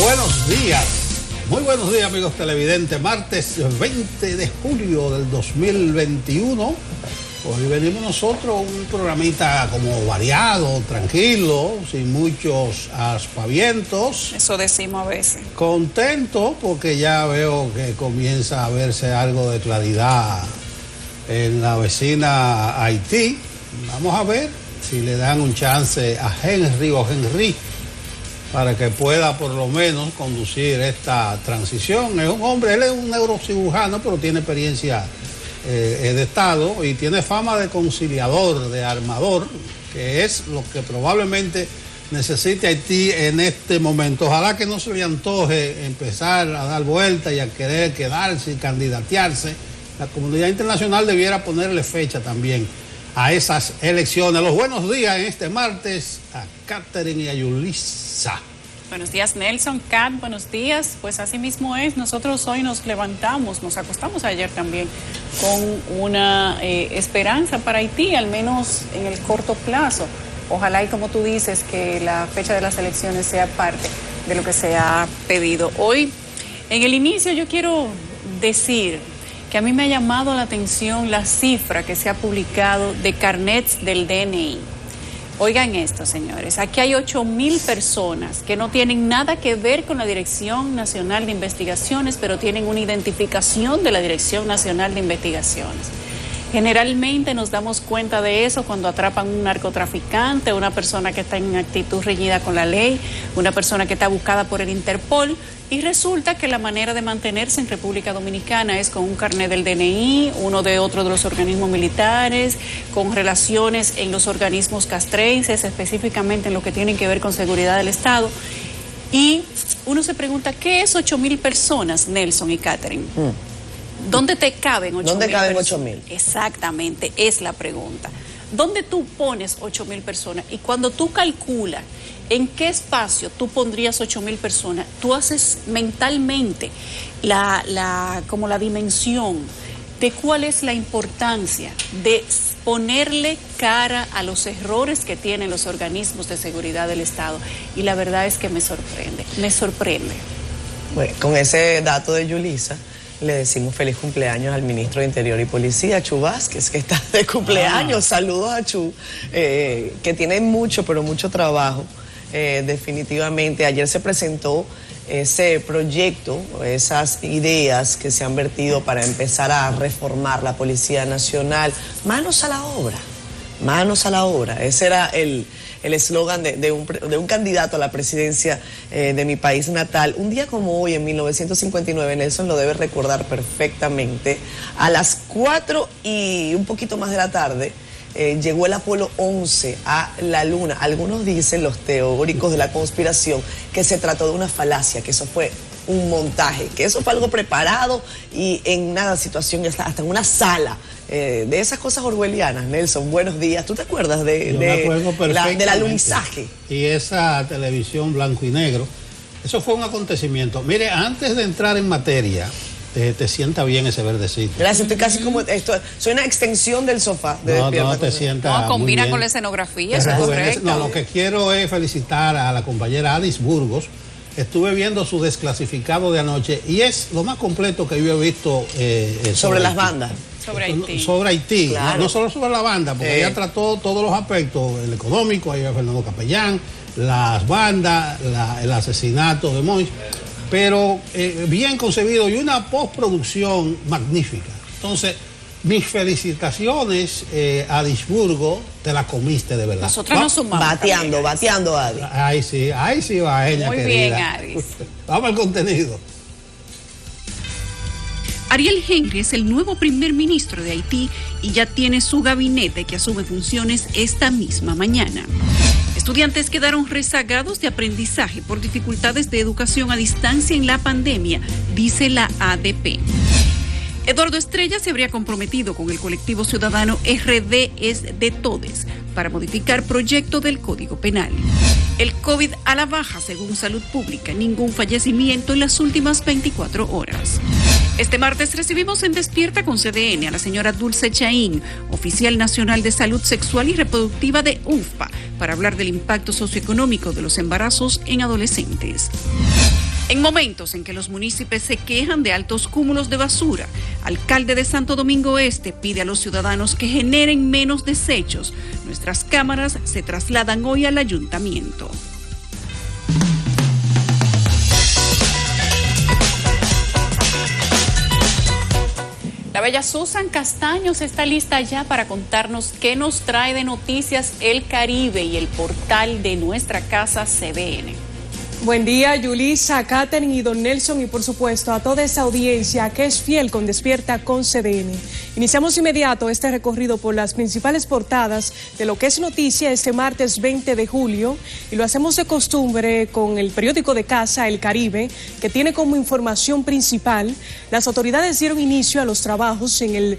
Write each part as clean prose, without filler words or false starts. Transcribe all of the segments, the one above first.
Buenos días, muy buenos días amigos televidentes, martes 20 de julio del 2021. Hoy venimos nosotros un programita como variado, tranquilo, sin muchos aspavientos. Eso decimos a veces. Contento porque ya veo que comienza a verse algo de claridad en la vecina Haití. Vamos a ver si le dan un chance a Henry para que pueda por lo menos conducir esta transición. Es un hombre, él es un neurocirujano, pero tiene experiencia de Estado y tiene fama de conciliador, de armador, que es lo que probablemente necesite Haití en este momento. Ojalá que no se le antoje empezar a dar vueltas y a querer quedarse y candidatearse. La comunidad internacional debiera ponerle fecha también a esas elecciones. Los buenos días en este martes a Catherine y a Yulisa. Buenos días, Nelson, Kat, buenos días. Pues así mismo es, nosotros hoy nos levantamos, nos acostamos ayer también con una esperanza para Haití, al menos en el corto plazo. Ojalá y como tú dices, que la fecha de las elecciones sea parte de lo que se ha pedido. Hoy, en el inicio, yo quiero decir que a mí me ha llamado la atención la cifra que se ha publicado de carnets del DNI. Oigan esto, señores, aquí hay 8,000 personas que no tienen nada que ver con la Dirección Nacional de Investigaciones, pero tienen una identificación de la Dirección Nacional de Investigaciones. Generalmente nos damos cuenta de eso cuando atrapan un narcotraficante, una persona que está en actitud reñida con la ley, una persona que está buscada por el Interpol, y resulta que la manera de mantenerse en República Dominicana es con un carnet del DNI, uno de otro de los organismos militares, con relaciones en los organismos castrenses, específicamente en lo que tienen que ver con seguridad del Estado. Y uno se pregunta, ¿qué es 8,000 personas, Nelson y Catherine? ¿Dónde te caben 8,000? ¿Dónde caben 8,000? Exactamente, es la pregunta. ¿Dónde tú pones 8,000 personas? Y cuando tú calculas en qué espacio tú pondrías 8,000 personas, tú haces mentalmente como la dimensión de cuál es la importancia de ponerle cara a los errores que tienen los organismos de seguridad del Estado. Y la verdad es que me sorprende. Bueno, con ese dato de Yulisa, le decimos feliz cumpleaños al ministro de Interior y Policía, Chu Vázquez, que está de cumpleaños. Saludos a Chu, que tiene mucho, pero mucho trabajo, definitivamente. Ayer se presentó ese proyecto, esas ideas que se han vertido para empezar a reformar la Policía Nacional. Manos a la obra, manos a la obra. Ese era el eslogan de un candidato a la presidencia de mi país natal. Un día como hoy, en 1959, Nelson lo debe recordar perfectamente, a las 4 y un poquito más de la tarde, llegó el Apolo 11 a la Luna. Algunos dicen, los teóricos de la conspiración, que se trató de una falacia, que eso fue un montaje, que eso fue algo preparado y en una situación, hasta en una sala, de esas cosas orwellianas. Nelson, buenos días. ¿Tú te acuerdas del alunizaje? Y esa televisión blanco y negro, eso fue un acontecimiento. Mire, antes de entrar en materia, te sienta bien ese verdecito. Gracias, estoy casi como esto, soy una extensión del sofá. No te sienta. No, combina muy con bien. la escenografía, eso es correcto. No, lo que quiero es felicitar a la compañera Adis Burgos. Estuve viendo su desclasificado de anoche y es lo más completo que yo he visto sobre las bandas. Sobre Haití. Claro. No solo sobre la banda, porque ella trató todos los aspectos, el económico, ahí va Fernando Capellán, las bandas, el asesinato de Mois, pero bien concebido y una postproducción magnífica. Entonces, mis felicitaciones a Disburgo, te la comiste de verdad. Nosotros nos sumamos. Bateando, Adi. Ahí sí va ella, muy querida. bien, Adis. Vamos al contenido. Ariel Henry es el nuevo primer ministro de Haití y ya tiene su gabinete que asume funciones esta misma mañana. Estudiantes quedaron rezagados de aprendizaje por dificultades de educación a distancia en la pandemia, dice la ADP. Eduardo Estrella se habría comprometido con el colectivo ciudadano RD es de Todes para modificar proyecto del Código Penal. El COVID a la baja según Salud Pública, ningún fallecimiento en las últimas 24 horas. Este martes recibimos en Despierta con CDN a la señora Dulce Chaín, oficial nacional de salud sexual y reproductiva de UNFPA, para hablar del impacto socioeconómico de los embarazos en adolescentes. En momentos en que los municipios se quejan de altos cúmulos de basura, alcalde de Santo Domingo Este pide a los ciudadanos que generen menos desechos. Nuestras cámaras se trasladan hoy al ayuntamiento. La bella Susan Castaños está lista ya para contarnos qué nos trae de noticias El Caribe y el portal de nuestra casa CDN. Buen día, Yulisa, Katherine y don Nelson, y por supuesto a toda esa audiencia que es fiel con Despierta con CDN. Iniciamos inmediato este recorrido por las principales portadas de lo que es noticia este martes 20 de julio y lo hacemos de costumbre con el periódico de casa El Caribe, que tiene como información principal: las autoridades dieron inicio a los trabajos en el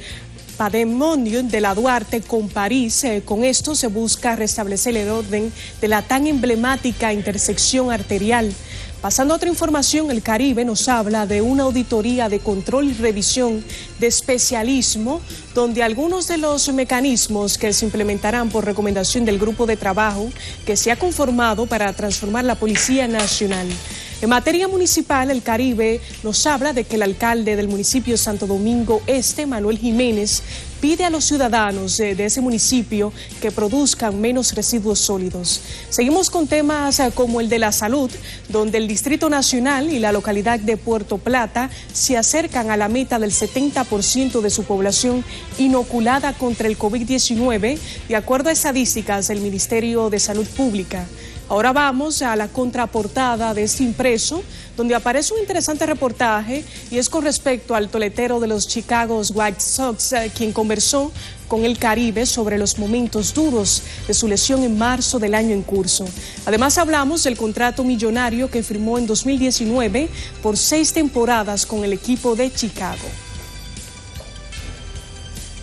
Pademonio de la Duarte con París. Con esto se busca restablecer el orden de la tan emblemática intersección arterial. Pasando a otra información, El Caribe nos habla de una auditoría de control y revisión de especialismo, donde algunos de los mecanismos que se implementarán por recomendación del grupo de trabajo que se ha conformado para transformar la Policía Nacional. En materia municipal, El Caribe nos habla de que el alcalde del municipio de Santo Domingo Este, Manuel Jiménez, pide a los ciudadanos de ese municipio que produzcan menos residuos sólidos. Seguimos con temas como el de la salud, donde el Distrito Nacional y la localidad de Puerto Plata se acercan a la meta del 70% de su población inoculada contra el COVID-19, de acuerdo a estadísticas del Ministerio de Salud Pública. Ahora vamos a la contraportada de este impreso, donde aparece un interesante reportaje y es con respecto al toletero de los Chicago White Sox, quien conversó con El Caribe sobre los momentos duros de su lesión en marzo del año en curso. Además hablamos del contrato millonario que firmó en 2019 por 6 temporadas con el equipo de Chicago.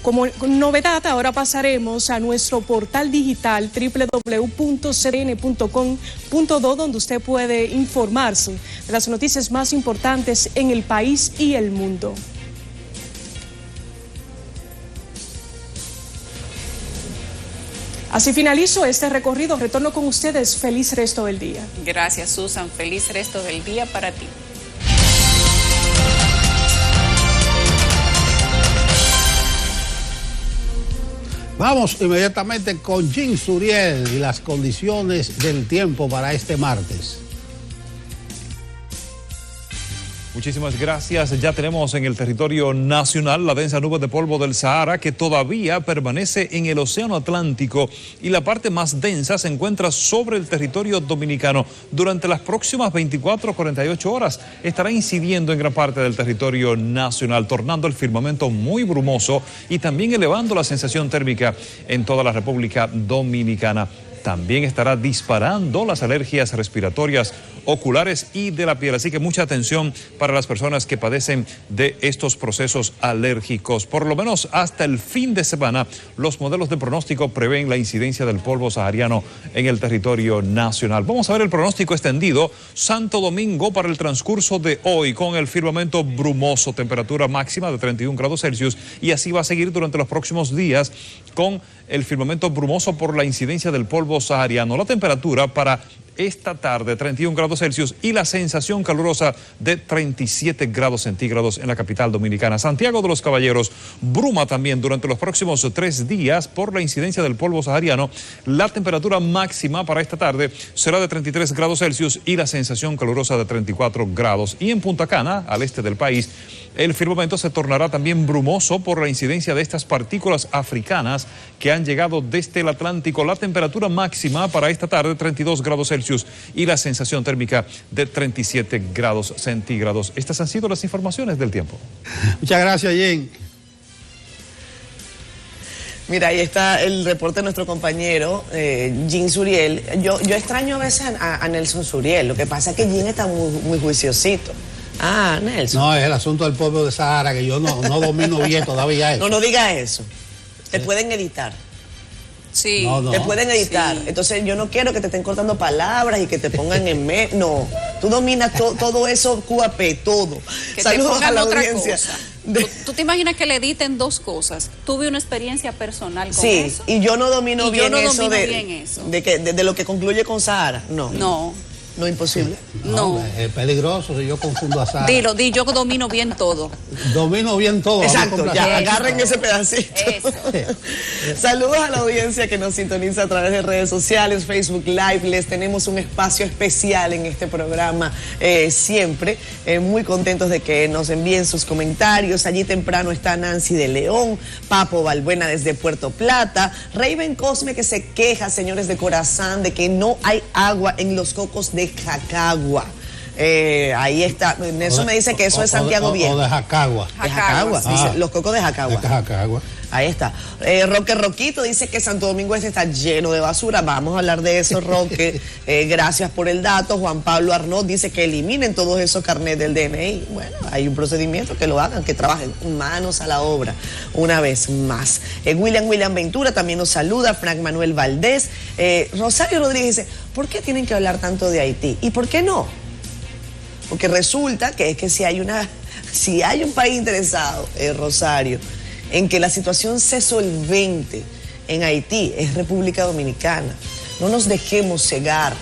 Como novedad, ahora pasaremos a nuestro portal digital www.cdn.com.do, donde usted puede informarse de las noticias más importantes en el país y el mundo. Así finalizo este recorrido. Retorno con ustedes. Feliz resto del día. Gracias, Susan. Feliz resto del día para ti. Vamos inmediatamente con Jean Suriel y las condiciones del tiempo para este martes. Muchísimas gracias. Ya tenemos en el territorio nacional la densa nube de polvo del Sahara que todavía permanece en el Océano Atlántico y la parte más densa se encuentra sobre el territorio dominicano. Durante las próximas 24 o 48 horas estará incidiendo en gran parte del territorio nacional, tornando el firmamento muy brumoso y también elevando la sensación térmica en toda la República Dominicana. También estará disparando las alergias respiratorias, oculares y de la piel. Así que mucha atención para las personas que padecen de estos procesos alérgicos. Por lo menos hasta el fin de semana, los modelos de pronóstico prevén la incidencia del polvo sahariano en el territorio nacional. Vamos a ver el pronóstico extendido. Santo Domingo para el transcurso de hoy con el firmamento brumoso, temperatura máxima de 31 grados Celsius y así va a seguir durante los próximos días con el firmamento brumoso por la incidencia del polvo sahariano. La temperatura para esta tarde 31 grados Celsius y la sensación calurosa de 37 grados centígrados en la capital dominicana. Santiago de los Caballeros, bruma también durante los próximos 3 días por la incidencia del polvo sahariano. La temperatura máxima para esta tarde será de 33 grados Celsius y la sensación calurosa de 34 grados. Y en Punta Cana, al este del país, el firmamento se tornará también brumoso por la incidencia de estas partículas africanas que han llegado desde el Atlántico. La temperatura máxima para esta tarde 32 grados Celsius y la sensación térmica de 37 grados centígrados. Estas han sido las informaciones del tiempo. Muchas gracias, Jen. Mira, ahí está el reporte de nuestro compañero, Jean Suriel. Yo extraño a veces a Nelson Suriel. Lo que pasa es que Jean está muy juiciosito. Ah, Nelson. No, es el asunto del polvo de Sahara, que yo no domino bien todavía eso. No diga eso. Te pueden editar. Sí. No. Te pueden editar. Sí. Entonces yo no quiero que te estén cortando palabras y que te pongan en No, tú dominas todo eso, QAP, todo. Que Saludos te a la otra audiencia. cosa. ¿Tú te imaginas que le editen 2 cosas? Tuve una experiencia personal con Sí, eso. y yo no domino bien eso bien eso. de lo que concluye con Sahara. No. No. No, imposible. No. Es peligroso si yo confundo a Sara. Dilo, yo domino bien todo. Domino bien todo. Exacto, ya, Eso. agarren ese pedacito. Eso. Saludos a la audiencia que nos sintoniza a través de redes sociales, Facebook Live. Les tenemos un espacio especial en este programa siempre. Muy contentos de que nos envíen sus comentarios. Allí temprano está Nancy de León, Papo Balbuena desde Puerto Plata, Raven Cosme que se queja, señores de Corazán, de que no hay agua en los cocos de Jacagua. Ahí está. Nelson me dice que eso es Santiago Viejo. O de Jacagua. De Jacagua, dice, los cocos de Jacagua. De Jacagua. Ahí está. Roque Roquito dice que Santo Domingo Este está lleno de basura. Vamos a hablar de eso, Roque. Gracias por el dato. Juan Pablo Arnaud dice que eliminen todos esos carnets del DNI. Bueno, hay un procedimiento, que lo hagan, que trabajen manos a la obra una vez más. William Ventura también nos saluda. Frank Manuel Valdés. Rosario Rodríguez dice, ¿por qué tienen que hablar tanto de Haití? ¿Y por qué no? Porque resulta que es que si hay un país interesado, Rosario, en que la situación se solvente en Haití, es República Dominicana. No nos dejemos cegar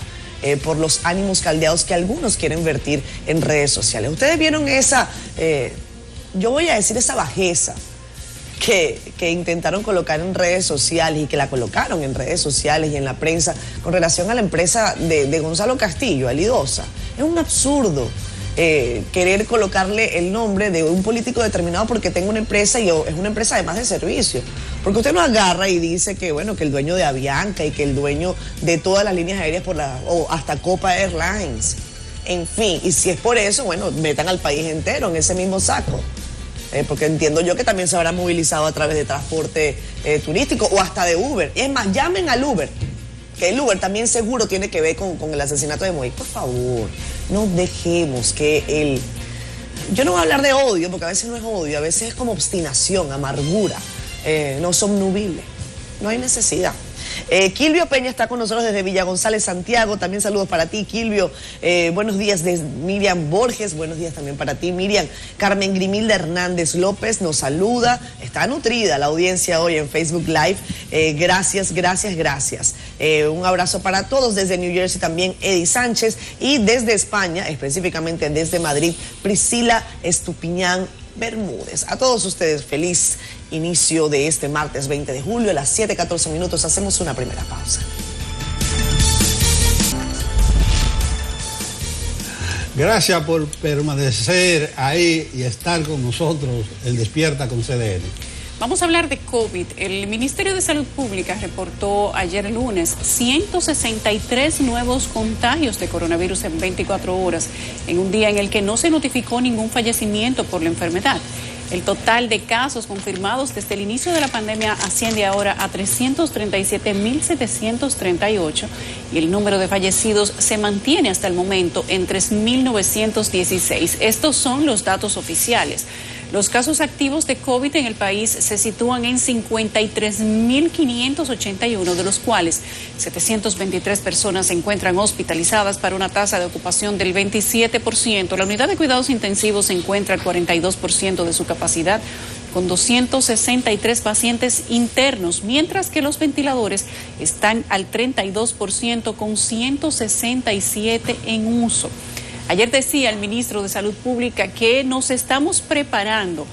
por los ánimos caldeados que algunos quieren vertir en redes sociales. Ustedes vieron esa, yo voy a decir esa bajeza que intentaron colocar en redes sociales y que la colocaron en redes sociales y en la prensa con relación a la empresa de Gonzalo Castillo, Alidosa. Es un absurdo querer colocarle el nombre de un político determinado porque tengo una empresa y es una empresa además de servicio. Porque usted no agarra y dice que, bueno, que el dueño de Avianca y que el dueño de todas las líneas aéreas o hasta Copa Airlines. En fin, y si es por eso, bueno, metan al país entero en ese mismo saco. Porque entiendo yo que también se habrá movilizado a través de transporte turístico o hasta de Uber. Y es más, llamen al Uber, que el Uber también seguro tiene que ver con el asesinato de Moïse. Por favor, no dejemos que yo no voy a hablar de odio, porque a veces no es odio, a veces es como obstinación, amargura, no somnubible. No hay necesidad. Quilvio Peña está con nosotros desde Villa González, Santiago. También saludos para ti, Quilvio. Buenos días de Miriam Borges. Buenos días también para ti, Miriam. Carmen Grimilda Hernández López nos saluda. Está nutrida la audiencia hoy en Facebook Live. Gracias. Un abrazo para todos. Desde New Jersey también Eddie Sánchez. Y desde España, específicamente desde Madrid, Priscila Estupiñán Bermúdez. A todos ustedes, feliz inicio de este martes 20 de julio. A las 7:14 minutos hacemos una primera pausa. Gracias por permanecer ahí y estar con nosotros en Despierta con CDN. Vamos a hablar de COVID. El Ministerio de Salud Pública reportó ayer lunes 163 nuevos contagios de coronavirus en 24 horas, en un día en el que no se notificó ningún fallecimiento por la enfermedad. El total de casos confirmados desde el inicio de la pandemia asciende ahora a 337.738 y el número de fallecidos se mantiene hasta el momento en 3.916. Estos son los datos oficiales. Los casos activos de COVID en el país se sitúan en 53.581, de los cuales 723 personas se encuentran hospitalizadas para una tasa de ocupación del 27%. La unidad de cuidados intensivos se encuentra al 42% de su capacidad, con 263 pacientes internos, mientras que los ventiladores están al 32%, con 167 en uso. Ayer decía el ministro de Salud Pública que nos estamos preparando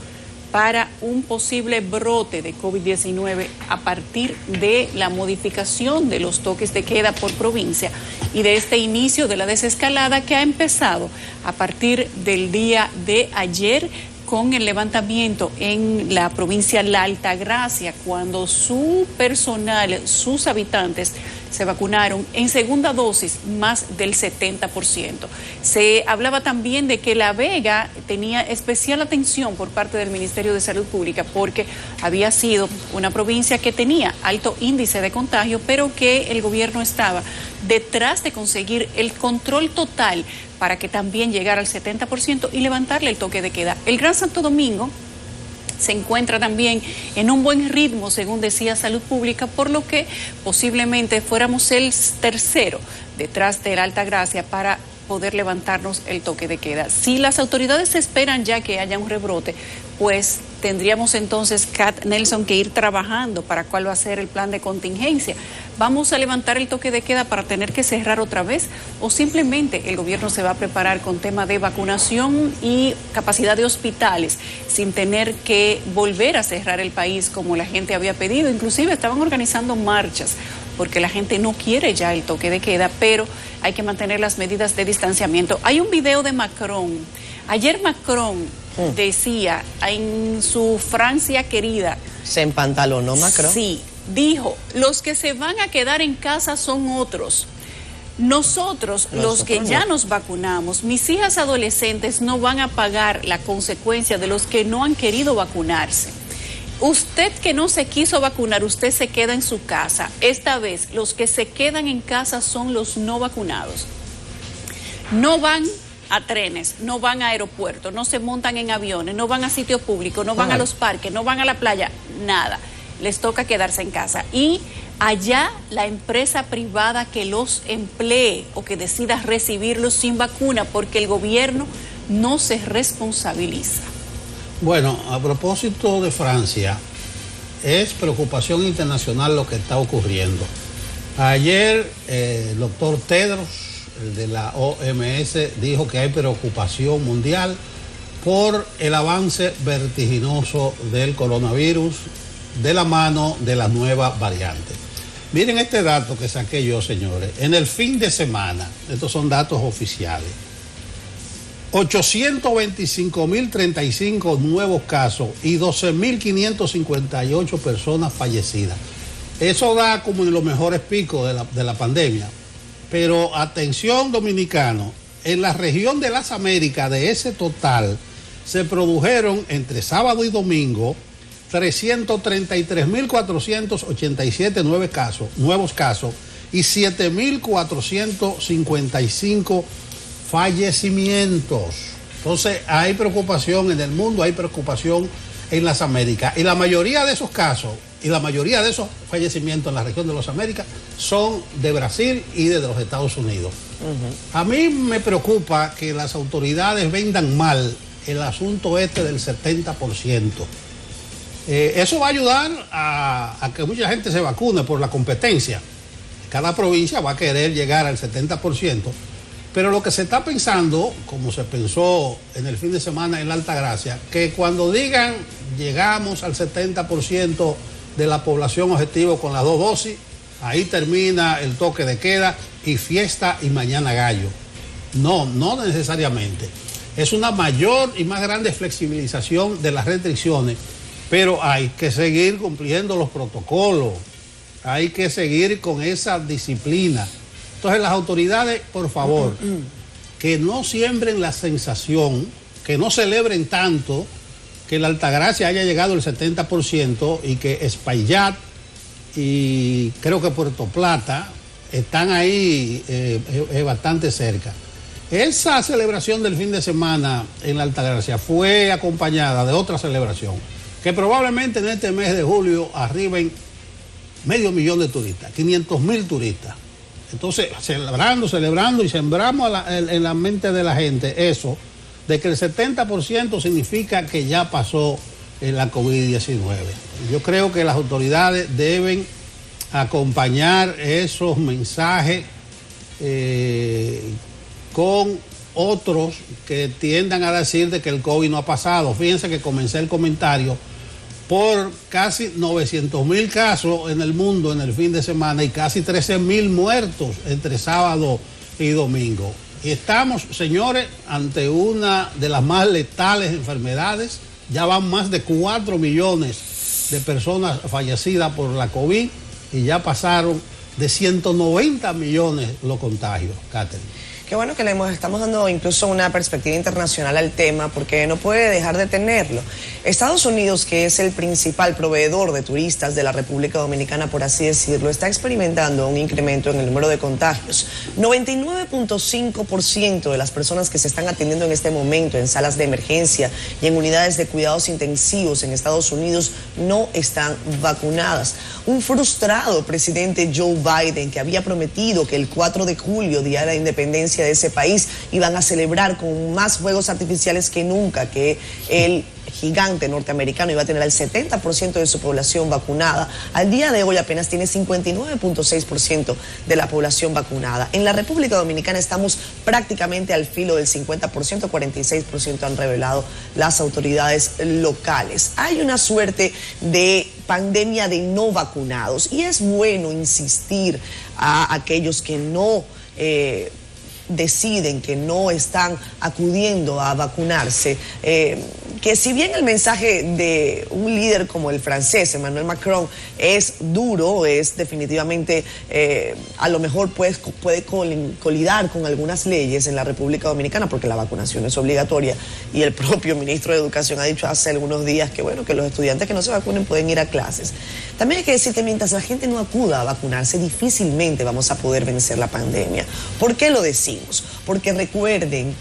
para un posible brote de COVID-19 a partir de la modificación de los toques de queda por provincia y de este inicio de la desescalada que ha empezado a partir del día de ayer con el levantamiento en la provincia de La Altagracia, cuando su personal, sus habitantes, se vacunaron en segunda dosis más del 70%. Se hablaba también de que La Vega tenía especial atención por parte del Ministerio de Salud Pública porque había sido una provincia que tenía alto índice de contagio, pero que el gobierno estaba detrás de conseguir el control total para que también llegara al 70% y levantarle el toque de queda. El Gran Santo Domingo se encuentra también en un buen ritmo, según decía Salud Pública, por lo que posiblemente fuéramos el tercero detrás de la Altagracia para poder levantarnos el toque de queda. Si las autoridades esperan ya que haya un rebrote, pues tendríamos entonces, Kat, Nelson, que ir trabajando para cuál va a ser el plan de contingencia. ¿Vamos a levantar el toque de queda para tener que cerrar otra vez? ¿O simplemente el gobierno se va a preparar con tema de vacunación y capacidad de hospitales sin tener que volver a cerrar el país como la gente había pedido? Inclusive estaban organizando marchas porque la gente no quiere ya el toque de queda, pero hay que mantener las medidas de distanciamiento. Hay un video de Macron. Ayer Macron decía en su Francia querida... ¿Se empantalonó Macron? Sí, dijo, los que se van a quedar en casa son otros. Nosotros, los que ya nos vacunamos, mis hijas adolescentes no van a pagar la consecuencia de los que no han querido vacunarse. Usted que no se quiso vacunar, usted se queda en su casa. Esta vez, los que se quedan en casa son los no vacunados. No van a trenes, no van a aeropuertos, no se montan en aviones, no van a sitios públicos, no van a los parques, no van a la playa, nada. Les toca quedarse en casa. Y allá la empresa privada que los emplee o que decida recibirlos sin vacuna, porque el gobierno no se responsabiliza. Bueno, a propósito de Francia, es preocupación internacional lo que está ocurriendo. Ayer el doctor Tedros, el de la OMS, dijo que hay preocupación mundial por el avance vertiginoso del coronavirus de la mano de la nueva variante. Miren este dato que saqué yo, señores. En el fin de semana, estos son datos oficiales, 825.035 nuevos casos y 12.558 personas fallecidas. Eso da como en los mejores picos de la pandemia. Pero atención, dominicano, en la región de las Américas, de ese total, se produjeron entre sábado y domingo 333.487 nuevos casos y 7.455 fallecimientos. Entonces hay preocupación en el mundo, hay preocupación en las Américas. Y la mayoría de esos casos y la mayoría de esos fallecimientos en la región de las Américas son de Brasil y de los Estados Unidos. A mí me preocupa que las autoridades vendan mal el asunto este del 70%. Eso va a ayudar a que mucha gente se vacune por la competencia. Cada provincia va a querer llegar al 70%. Pero lo que se está pensando, como se pensó en el fin de semana en la Altagracia, que cuando digan llegamos al 70% de la población objetivo con las 2 dosis, ahí termina el toque de queda y fiesta y mañana gallo. No necesariamente. Es una mayor y más grande flexibilización de las restricciones, pero hay que seguir cumpliendo los protocolos, hay que seguir con esa disciplina. Entonces las autoridades, por favor, que no siembren la sensación, que no celebren tanto que la Altagracia haya llegado al 70% y que Espaillat y creo que Puerto Plata están ahí bastante cerca. Esa celebración del fin de semana en la Altagracia fue acompañada de otra celebración, que probablemente en este mes de julio arriben 500.000 de turistas, 500.000 turistas. Entonces, celebrando y sembramos en la mente de la gente eso, de que el 70% significa que ya pasó la COVID-19. Yo creo que las autoridades deben acompañar esos mensajes con otros que tiendan a decir de que el COVID no ha pasado. Fíjense que comencé el comentario por casi 900.000 casos en el mundo en el fin de semana y casi 13.000 muertos entre sábado y domingo. Y estamos, señores, ante una de las más letales enfermedades. Ya van más de 4 millones de personas fallecidas por la COVID y ya pasaron de 190 millones los contagios, Catherine. Qué bueno que estamos dando incluso una perspectiva internacional al tema, porque no puede dejar de tenerlo. Estados Unidos, que es el principal proveedor de turistas de la República Dominicana, por así decirlo, está experimentando un incremento en el número de contagios. 99.5% de las personas que se están atendiendo en este momento en salas de emergencia y en unidades de cuidados intensivos en Estados Unidos no están vacunadas. Un frustrado presidente Joe Biden, que había prometido que el 4 de julio, Día de la Independencia independencia de ese país y van a celebrar con más fuegos artificiales que nunca, que el gigante norteamericano iba a tener el 70% de su población vacunada. Al día de hoy apenas tiene 59.6% de la población vacunada. En la República Dominicana estamos prácticamente al filo del 50%, 46% han revelado las autoridades locales. Hay una suerte de pandemia de no vacunados y es bueno insistir a aquellos que no deciden, que no están acudiendo a vacunarse, que si bien el mensaje de un líder como el francés, Emmanuel Macron, es duro, es definitivamente, a lo mejor puede colidar con algunas leyes en la República Dominicana, porque la vacunación es obligatoria, y el propio ministro de Educación ha dicho hace algunos días que bueno, que los estudiantes que no se vacunen pueden ir a clases. También hay que decir que mientras la gente no acuda a vacunarse, difícilmente vamos a poder vencer la pandemia. ¿Por qué lo decimos? Porque recuerden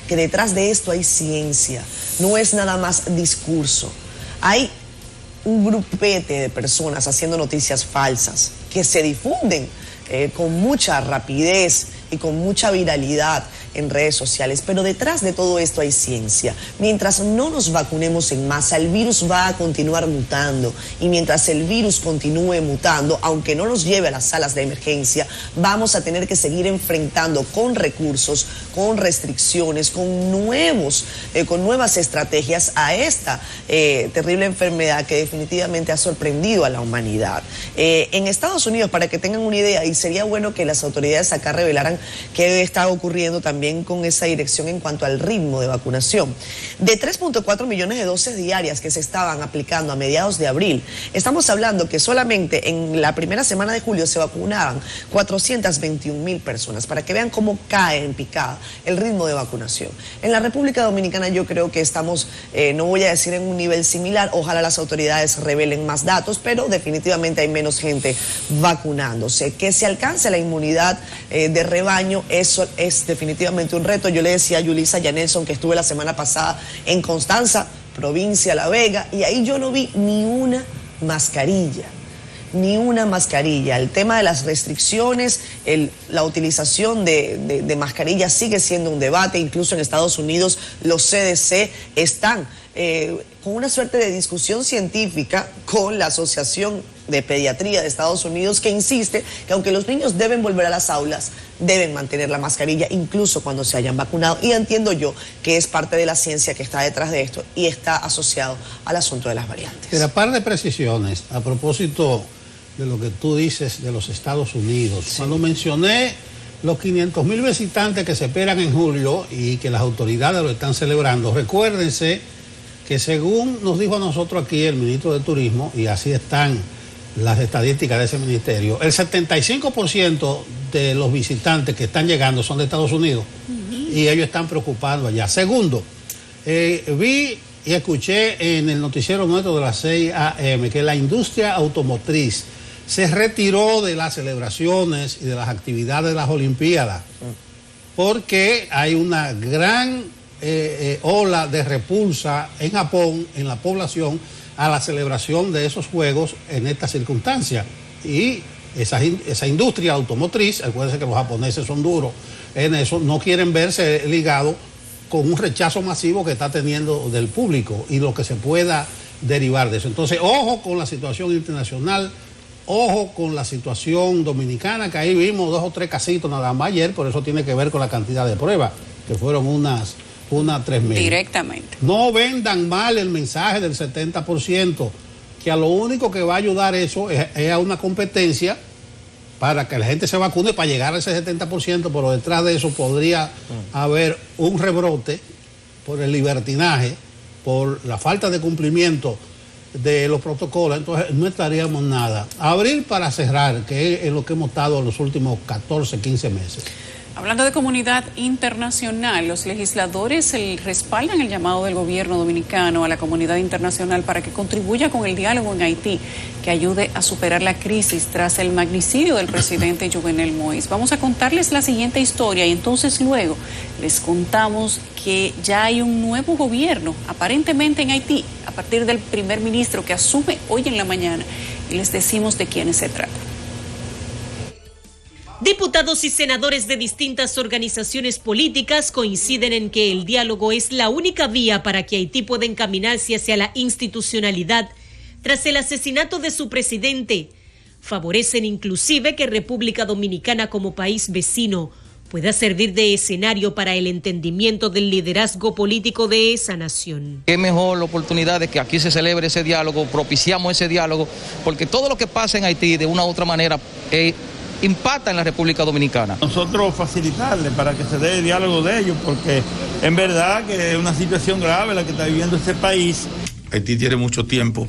que detrás de esto hay ciencia, no es nada más discurso. Hay un grupete de personas haciendo noticias falsas que se difunden con mucha rapidez y con mucha viralidad en redes sociales, pero detrás de todo esto hay ciencia. Mientras no nos vacunemos en masa, el virus va a continuar mutando, y mientras el virus continúe mutando, aunque no nos lleve a las salas de emergencia, vamos a tener que seguir enfrentando con recursos, con restricciones, con nuevas estrategias a esta terrible enfermedad que definitivamente ha sorprendido a la humanidad. En Estados Unidos, para que tengan una idea, y sería bueno que las autoridades acá revelaran qué está ocurriendo también con esa dirección en cuanto al ritmo de vacunación. De 3.4 millones de dosis diarias que se estaban aplicando a mediados de abril, estamos hablando que solamente en la primera semana de julio se vacunaban 421,000 personas, para que vean cómo cae en picada el ritmo de vacunación. En la República Dominicana yo creo que estamos, no voy a decir en un nivel similar, ojalá las autoridades revelen más datos, pero definitivamente hay menos gente vacunándose. Que se alcance la inmunidad de rebaño, eso es definitivamente un reto. Yo le decía a Yulisa y a Nelson que estuve la semana pasada en Constanza, provincia La Vega, y ahí yo no vi ni una mascarilla. Ni una mascarilla. El tema de las restricciones, la utilización de mascarillas sigue siendo un debate. Incluso en Estados Unidos los CDC están con una suerte de discusión científica con la Asociación de Pediatría de Estados Unidos, que insiste que aunque los niños deben volver a las aulas, deben mantener la mascarilla incluso cuando se hayan vacunado. Y entiendo yo que es parte de la ciencia que está detrás de esto y está asociado al asunto de las variantes. Pero par de precisiones a propósito de lo que tú dices de los Estados Unidos. Sí. Cuando mencioné los 500,000 visitantes que se esperan en julio y que las autoridades lo están celebrando, recuérdense que según nos dijo a nosotros aquí el ministro de Turismo, y así están las estadísticas de ese ministerio, el 75% de los visitantes que están llegando son de Estados Unidos, y ellos están preocupados allá. Segundo, vi y escuché en el noticiero nuestro de las 6 a.m. que la industria automotriz se retiró de las celebraciones y de las actividades de las Olimpiadas porque hay una gran ola de repulsa en Japón, en la población, a la celebración de esos juegos en estas circunstancias. Y esa industria automotriz, acuérdense que los japoneses son duros en eso, no quieren verse ligados con un rechazo masivo que está teniendo del público y lo que se pueda derivar de eso. Entonces, ojo con la situación internacional, ojo con la situación dominicana, que ahí vimos 2 o 3 casitos nada más ayer, por eso tiene que ver con la cantidad de pruebas, que fueron unas 3,000. Directamente. No vendan mal el mensaje del 70%, que a lo único que va a ayudar eso es a una competencia para que la gente se vacune para llegar a ese 70%, pero detrás de eso podría haber un rebrote por el libertinaje, por la falta de cumplimiento de los protocolos. Entonces no estaríamos nada. Abrir para cerrar, que es lo que hemos estado en los últimos 14, 15 meses. Hablando de comunidad internacional, los legisladores respaldan el llamado del gobierno dominicano a la comunidad internacional para que contribuya con el diálogo en Haití, que ayude a superar la crisis tras el magnicidio del presidente Jovenel Moïse. Vamos a contarles la siguiente historia y entonces luego les contamos que ya hay un nuevo gobierno, aparentemente en Haití, a partir del primer ministro que asume hoy en la mañana, y les decimos de quiénes se trata. Diputados y senadores de distintas organizaciones políticas coinciden en que el diálogo es la única vía para que Haití pueda encaminarse hacia la institucionalidad tras el asesinato de su presidente. Favorecen inclusive que República Dominicana como país vecino pueda servir de escenario para el entendimiento del liderazgo político de esa nación. Qué mejor la oportunidad de que aquí se celebre ese diálogo, propiciamos ese diálogo, porque todo lo que pasa en Haití de una u otra manera impacta en la República Dominicana. Nosotros facilitarle para que se dé el diálogo de ellos, porque en verdad que es una situación grave la que está viviendo este país. Haití tiene mucho tiempo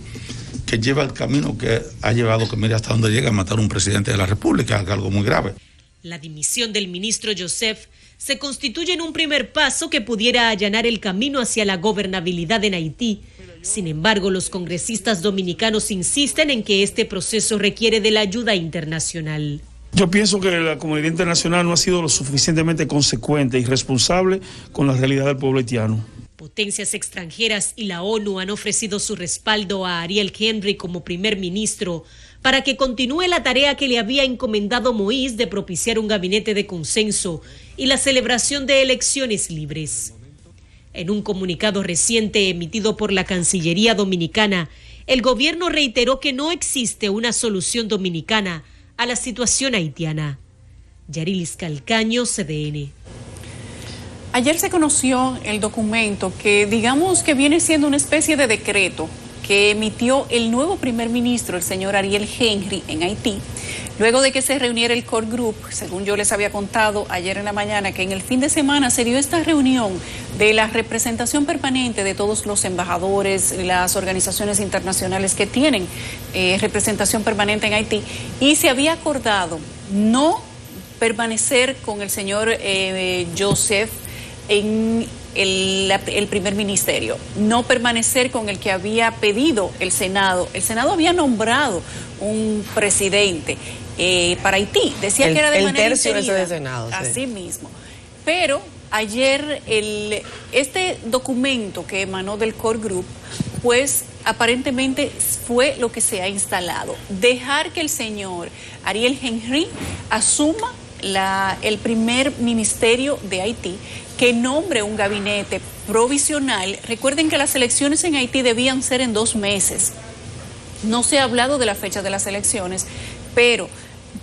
que lleva el camino que ha llevado, que mire hasta dónde llega a matar a un presidente de la República, algo muy grave. La dimisión del ministro Joseph se constituye en un primer paso que pudiera allanar el camino hacia la gobernabilidad en Haití. Sin embargo, los congresistas dominicanos insisten en que este proceso requiere de la ayuda internacional. Yo pienso que la comunidad internacional no ha sido lo suficientemente consecuente y responsable con la realidad del pueblo haitiano. Potencias extranjeras y la ONU han ofrecido su respaldo a Ariel Henry como primer ministro para que continúe la tarea que le había encomendado Moïse de propiciar un gabinete de consenso y la celebración de elecciones libres. En un comunicado reciente emitido por la Cancillería Dominicana, el gobierno reiteró que no existe una solución dominicana a la situación haitiana. Yarilis Calcaño, CDN. Ayer se conoció el documento que digamos que viene siendo una especie de decreto que emitió el nuevo primer ministro, el señor Ariel Henry, en Haití, luego de que se reuniera el Core Group. Según yo les había contado ayer en la mañana, que en el fin de semana se dio esta reunión de la representación permanente de todos los embajadores, las organizaciones internacionales que tienen representación permanente en Haití, y se había acordado no permanecer con el señor Joseph en el primer ministerio, no permanecer con el que había pedido el Senado. El Senado había nombrado un presidente para Haití, decía que era de manera tercio interina, del Senado, sí. Así mismo. Pero ayer este documento que emanó del Core Group, pues aparentemente fue lo que se ha instalado, dejar que el señor Ariel Henry asuma el primer ministerio de Haití, que nombre un gabinete provisional. Recuerden que las elecciones en Haití debían ser en 2 meses. No se ha hablado de la fecha de las elecciones, pero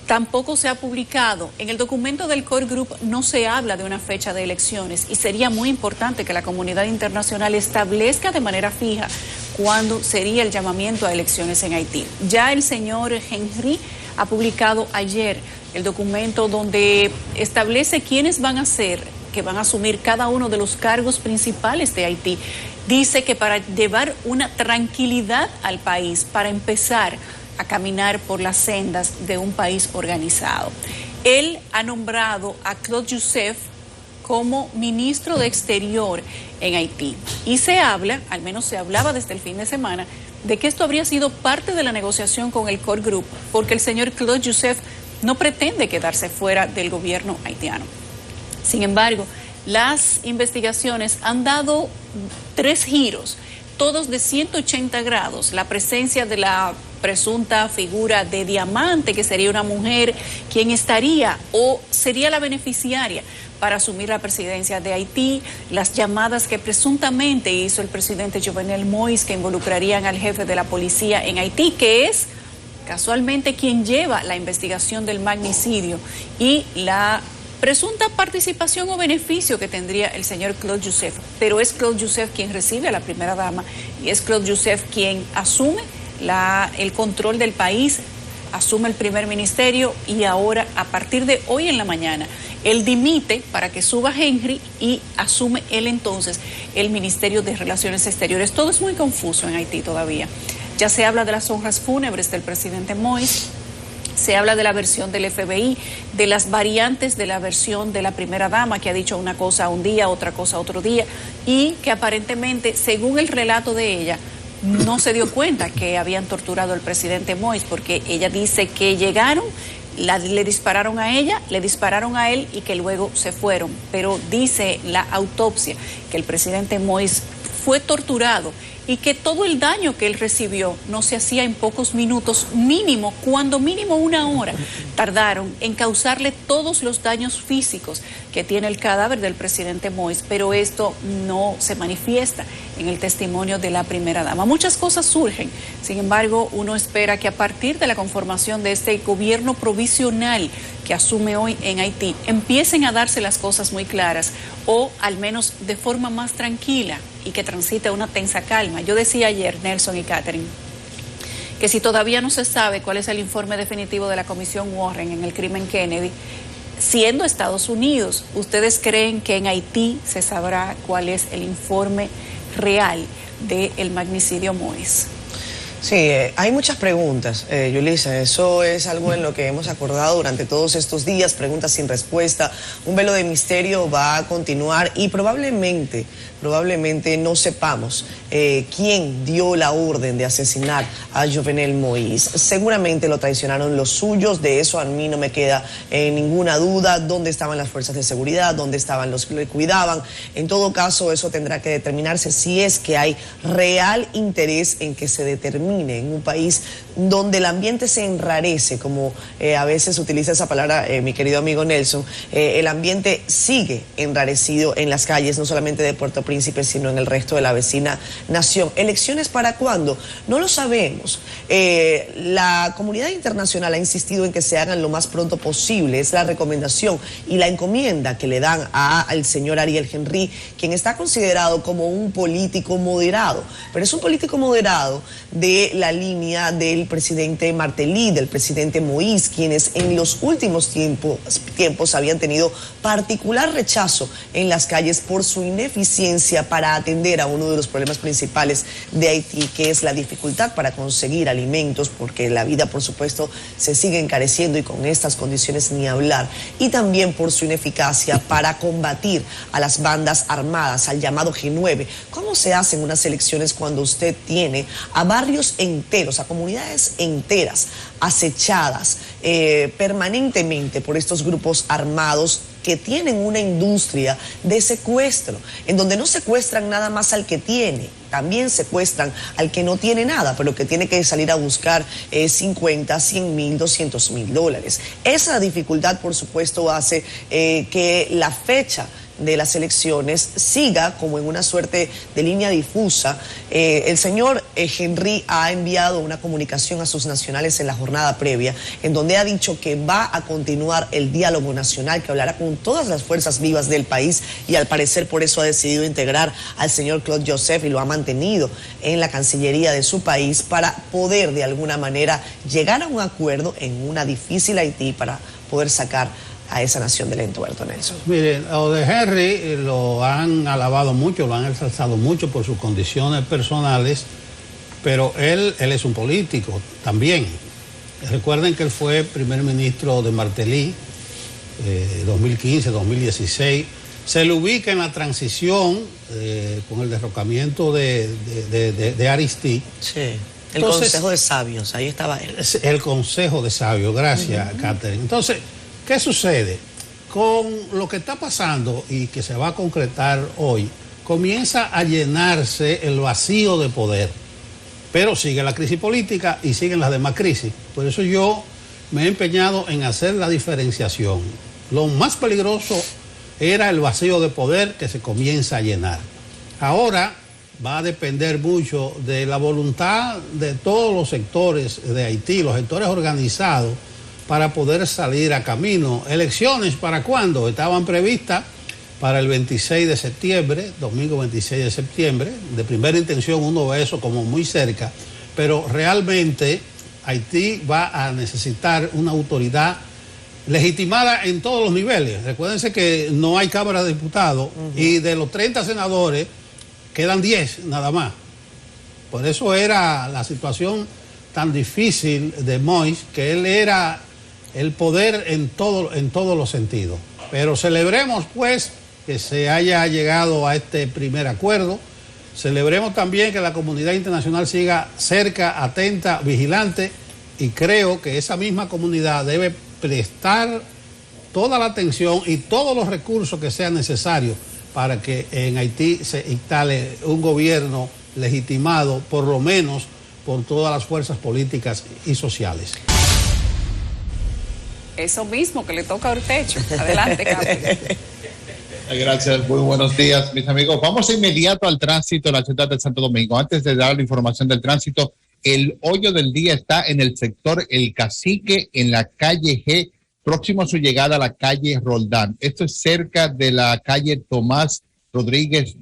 tampoco se ha publicado. En el documento del Core Group no se habla de una fecha de elecciones y sería muy importante que la comunidad internacional establezca de manera fija cuándo sería el llamamiento a elecciones en Haití. Ya el señor Henry ha publicado ayer el documento donde establece quiénes van a ser, que van a asumir cada uno de los cargos principales de Haití. Dice que para llevar una tranquilidad al país, para empezar a caminar por las sendas de un país organizado. Él ha nombrado a Claude Joseph como ministro de Exterior en Haití. Y se habla, al menos se hablaba desde el fin de semana, de que esto habría sido parte de la negociación con el Core Group, porque el señor Claude Joseph no pretende quedarse fuera del gobierno haitiano. Sin embargo, las investigaciones han dado 3 giros, todos de 180 grados. La presencia de la presunta figura de Diamante, que sería una mujer quien estaría o sería la beneficiaria para asumir la presidencia de Haití, las llamadas que presuntamente hizo el presidente Jovenel Moïse que involucrarían al jefe de la policía en Haití, que es casualmente quien lleva la investigación del magnicidio, y la presunta participación o beneficio que tendría el señor Claude Joseph. Pero es Claude Joseph quien recibe a la primera dama y es Claude Joseph quien asume el control del país, asume el primer ministerio, y ahora, a partir de hoy en la mañana, él dimite para que suba Henry y asume él entonces el Ministerio de Relaciones Exteriores. Todo es muy confuso en Haití todavía. Ya se habla de las honras fúnebres del presidente Moïse, se habla de la versión del FBI, de las variantes de la versión de la primera dama, que ha dicho una cosa un día, otra cosa otro día, y que aparentemente, según el relato de ella, no se dio cuenta que habían torturado al presidente Moïse, porque ella dice que llegaron, le dispararon a ella, le dispararon a él y que luego se fueron. Pero dice la autopsia que el presidente Moïse fue torturado y que todo el daño que él recibió no se hacía en pocos minutos, mínimo, cuando mínimo 1 hora tardaron en causarle todos los daños físicos que tiene el cadáver del presidente Moïse, pero esto no se manifiesta en el testimonio de la primera dama. Muchas cosas surgen, sin embargo, uno espera que a partir de la conformación de este gobierno provisional que asume hoy en Haití, empiecen a darse las cosas muy claras, o al menos de forma más tranquila, y que transite una tensa calma. Yo decía ayer, Nelson y Catherine, que si todavía no se sabe cuál es el informe definitivo de la Comisión Warren en el crimen Kennedy, siendo Estados Unidos, ¿ustedes creen que en Haití se sabrá cuál es el informe real del magnicidio Moïse? Sí, hay muchas preguntas, Yulisa. Eso es algo en lo que hemos acordado durante todos estos días, preguntas sin respuesta. Un velo de misterio va a continuar y probablemente no sepamos quién dio la orden de asesinar a Jovenel Moïse. Seguramente lo traicionaron los suyos, de eso a mí no me queda ninguna duda. ¿Dónde estaban las fuerzas de seguridad? ¿Dónde estaban los que le cuidaban? En todo caso, eso tendrá que determinarse si es que hay real interés en que se determine en un país donde el ambiente se enrarece, como a veces utiliza esa palabra mi querido amigo Nelson. El ambiente sigue enrarecido en las calles, no solamente de Puerto Príncipe, sino en el resto de la vecina nación. ¿Elecciones para cuándo? No lo sabemos. La comunidad internacional ha insistido en que se hagan lo más pronto posible. Es la recomendación y la encomienda que le dan al señor Ariel Henry, quien está considerado como un político moderado, pero es un político moderado de la línea del presidente Martelly, del presidente Moïse, quienes en los últimos tiempos habían tenido particular rechazo en las calles por su ineficiencia para atender a uno de los problemas principales de Haití, que es la dificultad para conseguir alimentos, porque la vida, por supuesto, se sigue encareciendo y con estas condiciones ni hablar, y también por su ineficacia para combatir a las bandas armadas, al llamado G9. ¿Cómo se hacen unas elecciones cuando usted tiene a barrios enteros, a comunidades enteras acechadas permanentemente por estos grupos armados que tienen una industria de secuestro, en donde no secuestran nada más al que tiene, también secuestran al que no tiene nada, pero que tiene que salir a buscar 50, 100 mil, 200 mil dólares? Esa dificultad, por supuesto, hace que la fecha de las elecciones siga como en una suerte de línea difusa. El señor Henry ha enviado una comunicación a sus nacionales en la jornada previa, en donde ha dicho que va a continuar el diálogo nacional, que hablará con todas las fuerzas vivas del país, y al parecer por eso ha decidido integrar al señor Claude Joseph y lo ha mantenido en la Cancillería de su país para poder de alguna manera llegar a un acuerdo en una difícil Haití para poder sacar a esa nación del entuerto, Nelson. Miren, lo de Henry lo han alabado mucho, lo han ensalzado mucho por sus condiciones personales, pero él es un político también. Recuerden que él fue primer ministro de Martelly, 2015, 2016. Se le ubica en la transición con el derrocamiento de Aristide. Sí. El Consejo de Sabios, ahí estaba él. El Consejo de Sabios, gracias, Catherine. Entonces, ¿qué sucede? Con lo que está pasando y que se va a concretar hoy, comienza a llenarse el vacío de poder. Pero sigue la crisis política y siguen las demás crisis. Por eso yo me he empeñado en hacer la diferenciación. Lo más peligroso era el vacío de poder que se comienza a llenar. Ahora va a depender mucho de la voluntad de todos los sectores de Haití, los sectores organizados, para poder salir a camino. ¿Elecciones para cuándo? Estaban previstas para el 26 de septiembre, domingo 26 de septiembre. De primera intención uno ve eso como muy cerca, pero realmente Haití va a necesitar una autoridad legitimada en todos los niveles. Recuérdense que no hay Cámara de Diputados y de los 30 senadores quedan 10 nada más. Por eso era la situación tan difícil de Moïse, que él era el poder en todos los sentidos. Pero celebremos pues que se haya llegado a este primer acuerdo. Celebremos también que la comunidad internacional siga cerca, atenta, vigilante, y creo que esa misma comunidad debe prestar toda la atención y todos los recursos que sean necesarios para que en Haití se instale un gobierno legitimado por lo menos por todas las fuerzas políticas y sociales. Eso mismo que le toca a Urtecho. Adelante, Carlos. Gracias, muy buenos días, mis amigos. Vamos inmediato al tránsito en la ciudad de Santo Domingo. Antes de dar la información del tránsito, el hoyo del día está en el sector El Cacique, en la calle G, próximo a su llegada a la calle Roldán. Esto es cerca de la calle Tomás Rodríguez.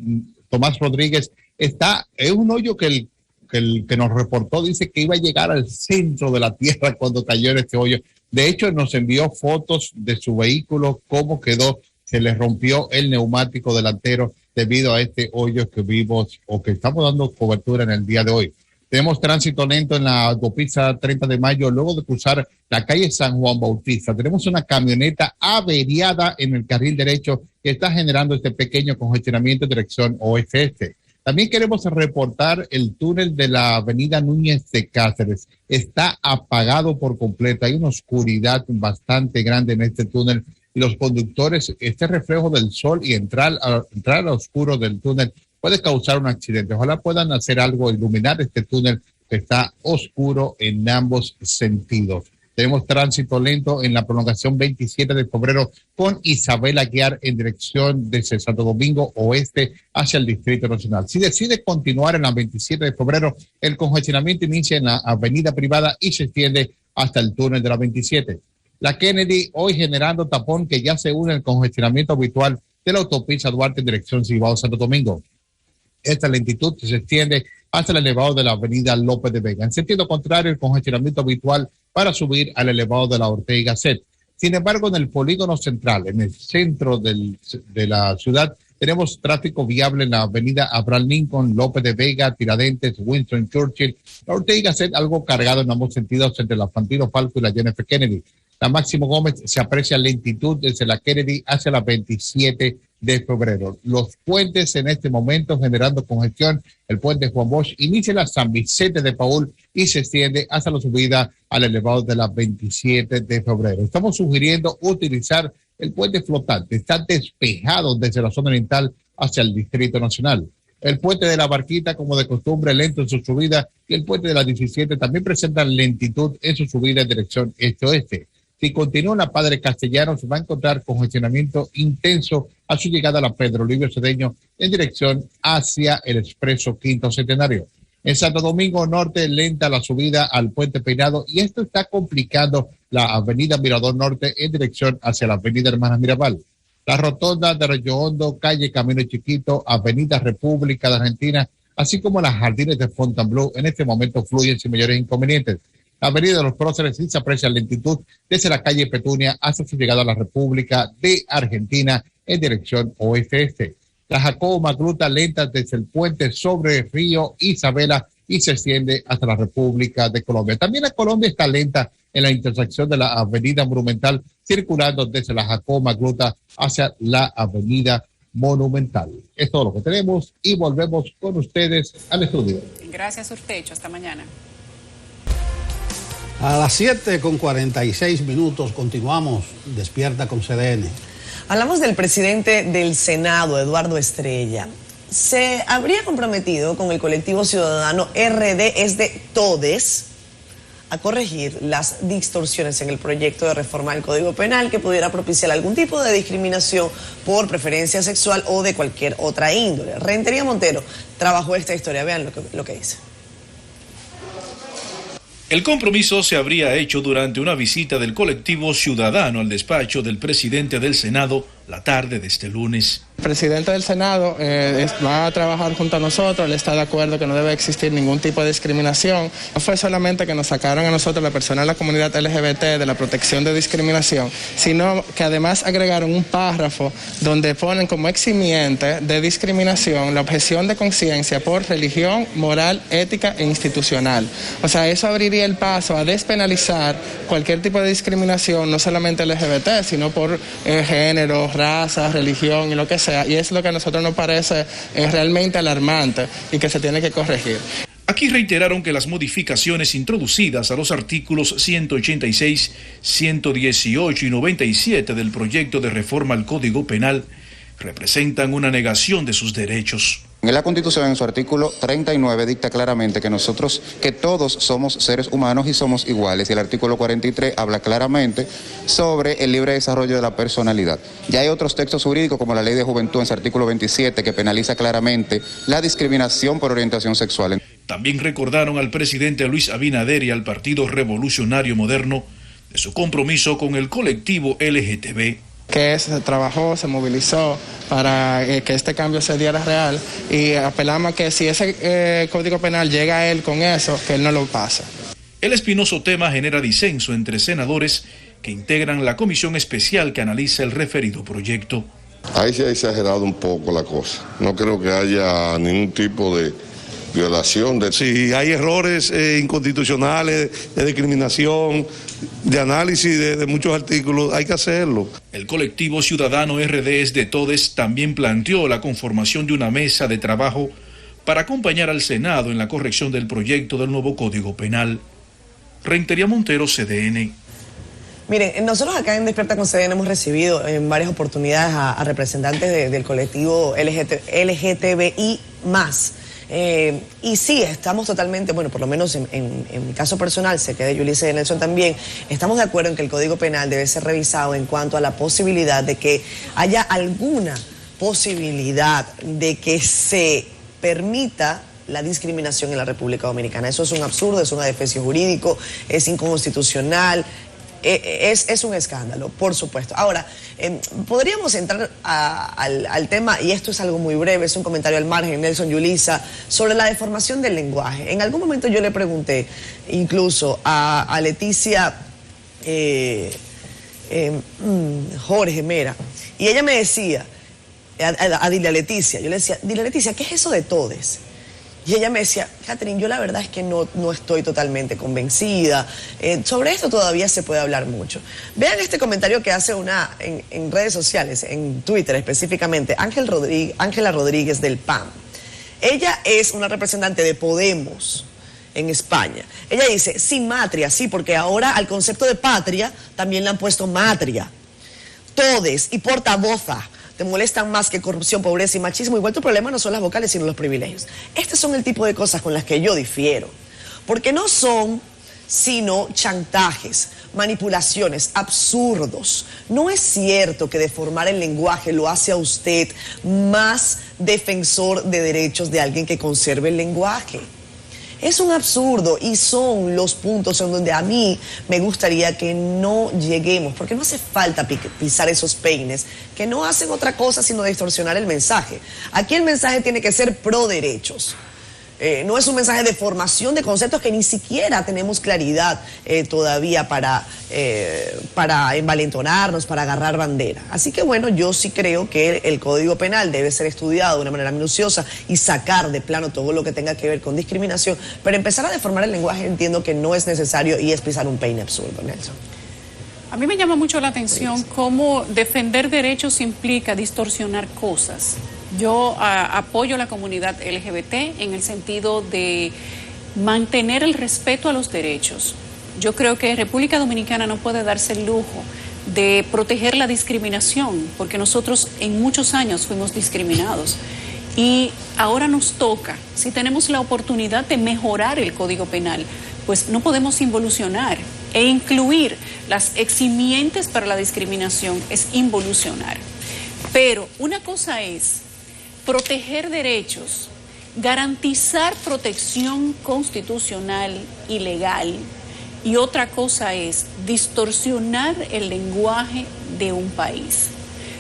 Es un hoyo que el que nos reportó dice que iba a llegar al centro de la tierra cuando cayó en este hoyo. De hecho, nos envió fotos de su vehículo, cómo quedó. Se le rompió el neumático delantero debido a este hoyo que vimos o que estamos dando cobertura en el día de hoy. Tenemos tránsito lento en la autopista 30 de mayo, luego de cruzar la calle San Juan Bautista. Tenemos una camioneta averiada en el carril derecho que está generando este pequeño congestionamiento en dirección oeste-este. También queremos reportar el túnel de la avenida Núñez de Cáceres. Está apagado por completo. Hay una oscuridad bastante grande en este túnel y los conductores, este reflejo del sol y entrar al oscuro del túnel puede causar un accidente. Ojalá puedan hacer algo, iluminar este túnel que está oscuro en ambos sentidos. Tenemos tránsito lento en la prolongación 27 de febrero con Isabel Aguiar en dirección desde Santo Domingo Oeste hacia el Distrito Nacional. Si decide continuar en la 27 de febrero, el congestionamiento inicia en la avenida Privada y se extiende hasta el túnel de la 27. La Kennedy hoy generando tapón que ya se une al congestionamiento habitual de la autopista Duarte en dirección Cibao Santo Domingo. Esta lentitud se extiende hasta el elevado de la avenida López de Vega. En sentido contrario, el congestionamiento habitual para subir al elevado de la Ortega y Gasset. Sin embargo, en el polígono central, en el centro de la ciudad, tenemos tráfico viable en la avenida Abraham Lincoln, López de Vega, Tiradentes, Winston Churchill. La Ortega y Gasset algo cargado en ambos sentidos entre la Fantino Falco y la John F. Kennedy. La Máximo Gómez se aprecia lentitud desde la Kennedy hacia la 27 de febrero. Los puentes en este momento generando congestión. El puente Juan Bosch inicia en la San Vicente de Paúl y se extiende hasta la subida al elevado de la 27 de febrero. Estamos sugiriendo utilizar el puente flotante. Está despejado desde la zona oriental hacia el Distrito Nacional. El puente de la Barquita, como de costumbre, lento en su subida, y el puente de la 17 también presentan lentitud en su subida en dirección este-oeste. Si continúa la Padre Castellanos, va a encontrar congestionamiento intenso a su llegada a la Pedro Livio Cedeño en dirección hacia el Expreso Quinto Centenario. En Santo Domingo Norte, lenta la subida al Puente Peinado y esto está complicando la avenida Mirador Norte en dirección hacia la avenida Hermanas Mirabal. La rotonda de Arroyo Hondo, calle Camino Chiquito, avenida República de Argentina, así como las jardines de Fontainebleau, en este momento fluyen sin mayores inconvenientes. La avenida de los Próceres sí se aprecia lentitud desde la calle Petunia hasta su llegada a la República de Argentina en dirección oeste-este. La Jacobo Magluta lenta desde el puente sobre el río Isabela y se extiende hasta la República de Colombia. También la Colombia está lenta en la intersección de la avenida Monumental, circulando desde la Jacobo Magluta hacia la avenida Monumental. Es todo lo que tenemos y volvemos con ustedes al estudio. Gracias, Urtecho. Hasta mañana. A las 7:46 continuamos Despierta con CDN. Hablamos del presidente del Senado, Eduardo Estrella. Se habría comprometido con el colectivo ciudadano RD es de Todes a corregir las distorsiones en el proyecto de reforma del Código Penal que pudiera propiciar algún tipo de discriminación por preferencia sexual o de cualquier otra índole. Rentería Montero trabajó esta historia, vean lo que dice. El compromiso se habría hecho durante una visita del colectivo ciudadano al despacho del presidente del Senado la tarde de este lunes. El presidente del Senado va a trabajar junto a nosotros, él está de acuerdo que no debe existir ningún tipo de discriminación. No fue solamente que nos sacaron a nosotros, la persona de la comunidad LGBT, de la protección de discriminación, sino que además agregaron un párrafo donde ponen como eximiente de discriminación la objeción de conciencia por religión, moral, ética e institucional. O sea, eso abriría el paso a despenalizar cualquier tipo de discriminación, no solamente LGBT, sino por género, raza, religión y lo que sea, y es lo que a nosotros nos parece realmente alarmante y que se tiene que corregir. Aquí reiteraron que las modificaciones introducidas a los artículos 186, 118 y 97 del proyecto de reforma al Código Penal representan una negación de sus derechos. La Constitución en su artículo 39 dicta claramente que todos somos seres humanos y somos iguales, y el artículo 43 habla claramente sobre el libre desarrollo de la personalidad. Ya hay otros textos jurídicos como la Ley de Juventud en su artículo 27 que penaliza claramente la discriminación por orientación sexual. También recordaron al presidente Luis Abinader y al Partido Revolucionario Moderno de su compromiso con el colectivo LGTB. Que se trabajó, se movilizó para que este cambio se diera real, y apelamos a que si ese Código Penal llega a él con eso, que él no lo pase. El espinoso tema genera disenso entre senadores que integran la comisión especial que analiza el referido proyecto. Ahí se ha exagerado un poco la cosa. No creo que haya ningún tipo de violación. Si hay errores inconstitucionales, de discriminación, de análisis de muchos artículos, hay que hacerlo. El colectivo ciudadano RDs de Todes también planteó la conformación de una mesa de trabajo para acompañar al Senado en la corrección del proyecto del nuevo Código Penal. Rentería Montero, CDN. Miren, nosotros acá en Despierta con CDN hemos recibido en varias oportunidades a representantes del colectivo LGTBI+. Y sí, estamos totalmente, bueno, por lo menos en mi caso personal, sé que de Yulisa y de Nelson también, estamos de acuerdo en que el Código Penal debe ser revisado en cuanto a la posibilidad de que haya alguna posibilidad de que se permita la discriminación en la República Dominicana. Eso es un absurdo, es un adefesio jurídico, es inconstitucional. Es un escándalo, por supuesto. Ahora, podríamos entrar al tema, y esto es algo muy breve, es un comentario al margen, Nelson, Yulisa, sobre la deformación del lenguaje. En algún momento yo le pregunté, incluso a Leticia Jorge Mera, y ella me decía, a Dilia Leticia, yo le decía, Dilia Leticia, ¿qué es eso de todes? Y ella me decía, Catherine, yo la verdad es que no estoy totalmente convencida. Sobre esto todavía se puede hablar mucho. Vean este comentario que hace en redes sociales, en Twitter específicamente, Ángela Rodríguez del PAN. Ella es una representante de Podemos en España. Ella dice, sí, matria, sí, porque ahora al concepto de patria también le han puesto matria. Todes y portavoza te molestan más que corrupción, pobreza y machismo. Igual tu problema no son las vocales, sino los privilegios. Estos son el tipo de cosas con las que yo difiero. Porque no son sino chantajes, manipulaciones, absurdos. No es cierto que deformar el lenguaje lo hace a usted más defensor de derechos de alguien que conserve el lenguaje. Es un absurdo, y son los puntos en donde a mí me gustaría que no lleguemos, porque no hace falta pisar esos peines que no hacen otra cosa sino distorsionar el mensaje. Aquí el mensaje tiene que ser pro derechos. No es un mensaje de formación de conceptos que ni siquiera tenemos claridad todavía para envalentonarnos, para agarrar bandera. Así que bueno, yo sí creo que el Código Penal debe ser estudiado de una manera minuciosa y sacar de plano todo lo que tenga que ver con discriminación, pero empezar a deformar el lenguaje entiendo que no es necesario y es pisar un peine absurdo, Nelson. A mí me llama mucho la atención cómo defender derechos implica distorsionar cosas. Yo apoyo a la comunidad LGBT en el sentido de mantener el respeto a los derechos. Yo creo que República Dominicana no puede darse el lujo de proteger la discriminación, porque nosotros en muchos años fuimos discriminados. Y ahora nos toca, si tenemos la oportunidad de mejorar el Código Penal, pues no podemos involucionar, e incluir las eximientes para la discriminación es involucionar. Pero una cosa es proteger derechos, garantizar protección constitucional y legal, y otra cosa es distorsionar el lenguaje de un país.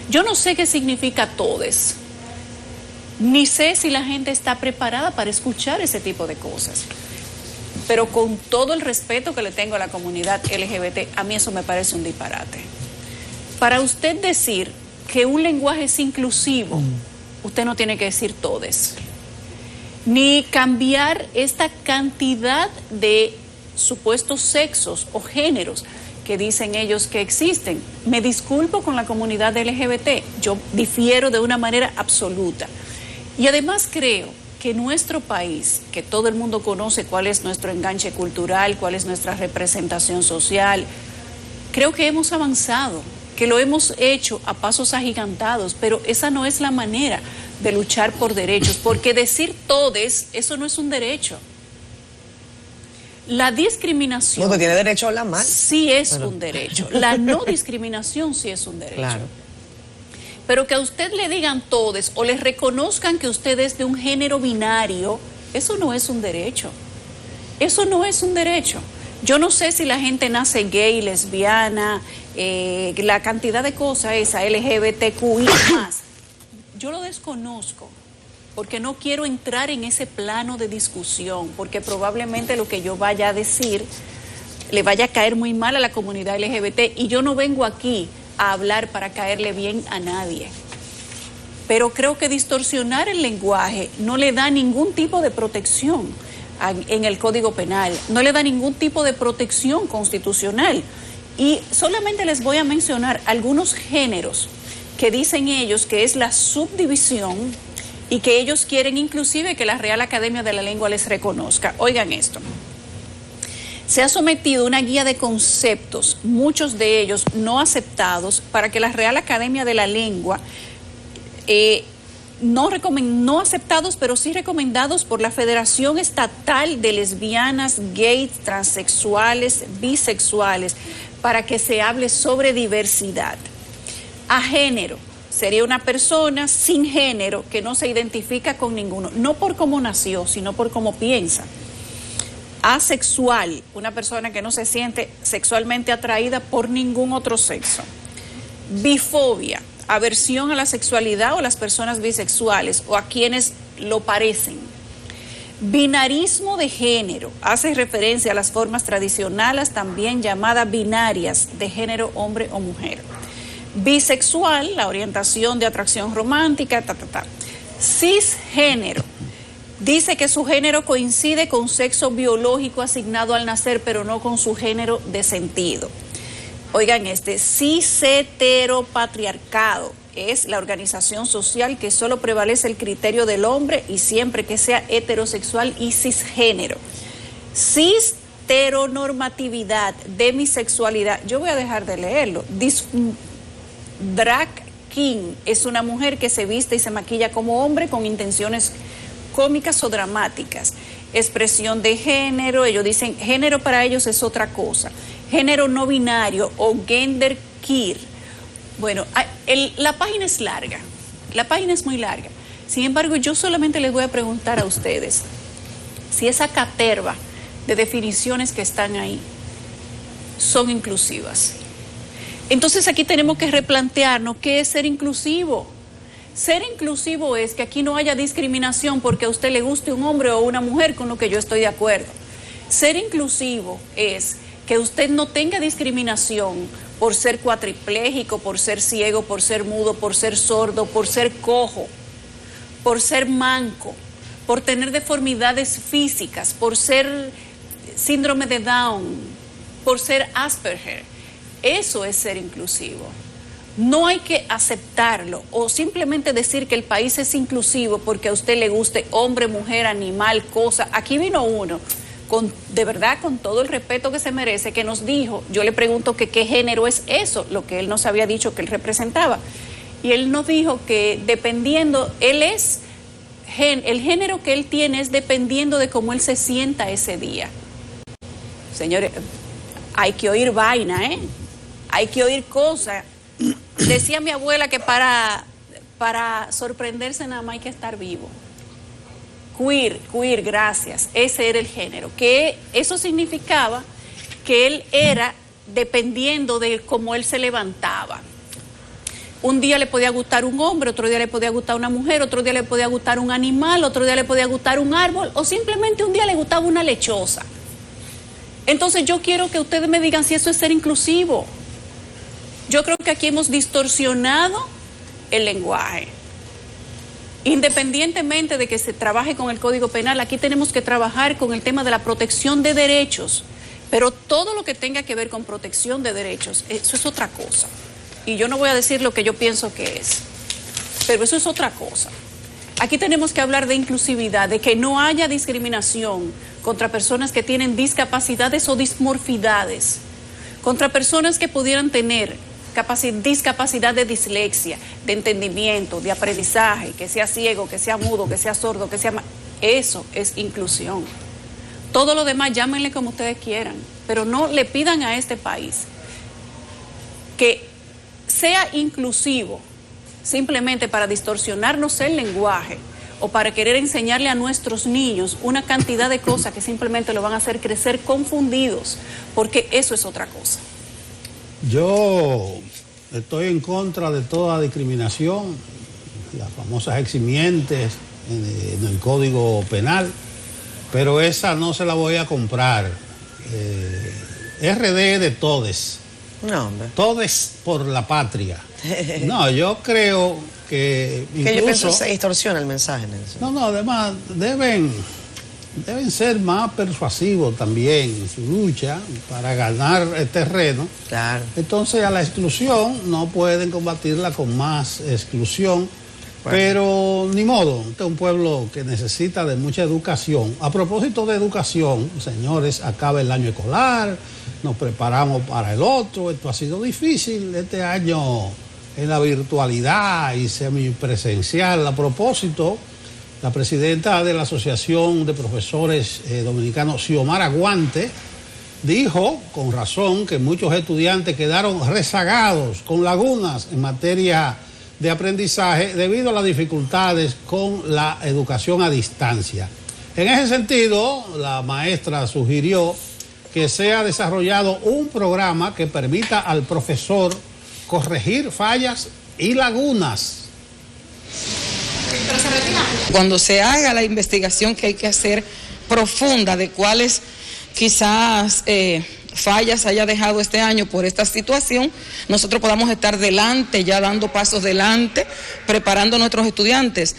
Yo no sé qué significa todes, ni sé si la gente está preparada para escuchar ese tipo de cosas. Pero con todo el respeto que le tengo a la comunidad LGBT, a mí eso me parece un disparate. Para usted decir que un lenguaje es inclusivo, usted no tiene que decir todes, ni cambiar esta cantidad de supuestos sexos o géneros que dicen ellos que existen. Me disculpo con la comunidad LGBT, yo difiero de una manera absoluta. Y además creo que nuestro país, que todo el mundo conoce cuál es nuestro enganche cultural, cuál es nuestra representación social, creo que hemos avanzado, que lo hemos hecho a pasos agigantados, pero esa no es la manera de luchar por derechos, porque decir todes, eso no es un derecho. La discriminación... Bueno, tiene derecho a hablar mal. Sí es un derecho. La no discriminación sí es un derecho. Claro. Pero que a usted le digan todes o le reconozcan que usted es de un género binario, eso no es un derecho. Eso no es un derecho. Yo no sé si la gente nace gay, lesbiana, la cantidad de cosas esa, LGBTQI más. Yo lo desconozco porque no quiero entrar en ese plano de discusión, porque probablemente lo que yo vaya a decir le vaya a caer muy mal a la comunidad LGBT y yo no vengo aquí a hablar para caerle bien a nadie. Pero creo que distorsionar el lenguaje no le da ningún tipo de protección en el Código Penal, no le da ningún tipo de protección constitucional. Y solamente les voy a mencionar algunos géneros que dicen ellos que es la subdivisión y que ellos quieren inclusive que la Real Academia de la Lengua les reconozca. Oigan esto. Se ha sometido una guía de conceptos, muchos de ellos no aceptados, para que la Real Academia de la Lengua, no aceptados, pero sí recomendados por la Federación Estatal de Lesbianas, Gays, Transexuales, Bisexuales, para que se hable sobre diversidad. A género, sería una persona sin género que no se identifica con ninguno, no por cómo nació, sino por cómo piensa. Asexual, una persona que no se siente sexualmente atraída por ningún otro sexo. Bifobia, aversión a la sexualidad o a las personas bisexuales o a quienes lo parecen. Binarismo de género, hace referencia a las formas tradicionales también llamadas binarias de género hombre o mujer. Bisexual, la orientación de atracción romántica, Cisgénero, dice que su género coincide con sexo biológico asignado al nacer, pero no con su género de sentido. Oigan cis-heteropatriarcado es la organización social que solo prevalece el criterio del hombre y siempre que sea heterosexual y cisgénero. Cis-heteronormatividad, demisexualidad, yo voy a dejar de leerlo. Drag king es una mujer que se viste y se maquilla como hombre con intenciones cómicas o dramáticas. Expresión de género, ellos dicen género para ellos es otra cosa. Género no binario o gender queer. Bueno, la página es larga, la página es muy larga. Sin embargo, yo solamente les voy a preguntar a ustedes si esa caterva de definiciones que están ahí son inclusivas. Entonces aquí tenemos que replantearnos qué es ser inclusivo. Ser inclusivo es que aquí no haya discriminación porque a usted le guste un hombre o una mujer, con lo que yo estoy de acuerdo. Ser inclusivo es que usted no tenga discriminación por ser cuatripléjico, por ser ciego, por ser mudo, por ser sordo, por ser cojo, por ser manco, por tener deformidades físicas, por ser síndrome de Down, por ser Asperger. Eso es ser inclusivo. No hay que aceptarlo o simplemente decir que el país es inclusivo porque a usted le guste hombre, mujer, animal, cosa. Aquí vino uno, de verdad, con todo el respeto que se merece, que nos dijo, yo le pregunto que qué género es eso, lo que él nos había dicho que él representaba. Y él nos dijo que dependiendo, el género que él tiene es dependiendo de cómo él se sienta ese día. Señores, hay que oír vaina, hay que oír cosas. Decía mi abuela que para sorprenderse nada más hay que estar vivo. Queer, gracias. Ese era el género. Que eso significaba que él era dependiendo de cómo él se levantaba. Un día le podía gustar un hombre, otro día le podía gustar una mujer, otro día le podía gustar un animal, otro día le podía gustar un árbol o simplemente un día le gustaba una lechosa. Entonces yo quiero que ustedes me digan si eso es ser inclusivo. Yo creo que aquí hemos distorsionado el lenguaje. Independientemente de que se trabaje con el Código Penal, aquí tenemos que trabajar con el tema de la protección de derechos, pero todo lo que tenga que ver con protección de derechos, eso es otra cosa. Y yo no voy a decir lo que yo pienso que es, pero eso es otra cosa. Aquí tenemos que hablar de inclusividad, de que no haya discriminación contra personas que tienen discapacidades o dismorfidades, contra personas que pudieran tener discapacidad de dislexia, de entendimiento, de aprendizaje, que sea ciego, que sea mudo, que sea sordo, que sea... Eso es inclusión. Todo lo demás llámenle como ustedes quieran, pero no le pidan a este país que sea inclusivo simplemente para distorsionarnos el lenguaje o para querer enseñarle a nuestros niños una cantidad de cosas que simplemente lo van a hacer crecer confundidos, porque eso es otra cosa. Yo estoy en contra de toda discriminación, las famosas eximientes en el Código Penal, pero esa no se la voy a comprar. RD de todes. No, hombre. Todes por la patria. No, yo creo que incluso... Que yo pienso que se distorsiona el mensaje, Nelson. No, además deben ser más persuasivos también en su lucha para ganar el terreno. Claro. Entonces a la exclusión no pueden combatirla con más exclusión, bueno. Pero ni modo, este es un pueblo que necesita de mucha educación. A propósito de educación, señores, acaba el año escolar, nos preparamos para el otro, esto ha sido difícil este año en la virtualidad y semipresencial. A propósito, la presidenta de la Asociación de Profesores Dominicanos, Xiomara Guante, dijo con razón que muchos estudiantes quedaron rezagados con lagunas en materia de aprendizaje debido a las dificultades con la educación a distancia. En ese sentido, la maestra sugirió que sea desarrollado un programa que permita al profesor corregir fallas y lagunas. Cuando se haga la investigación que hay que hacer profunda de cuáles quizás fallas haya dejado este año por esta situación, nosotros podamos estar delante, ya dando pasos delante, preparando a nuestros estudiantes.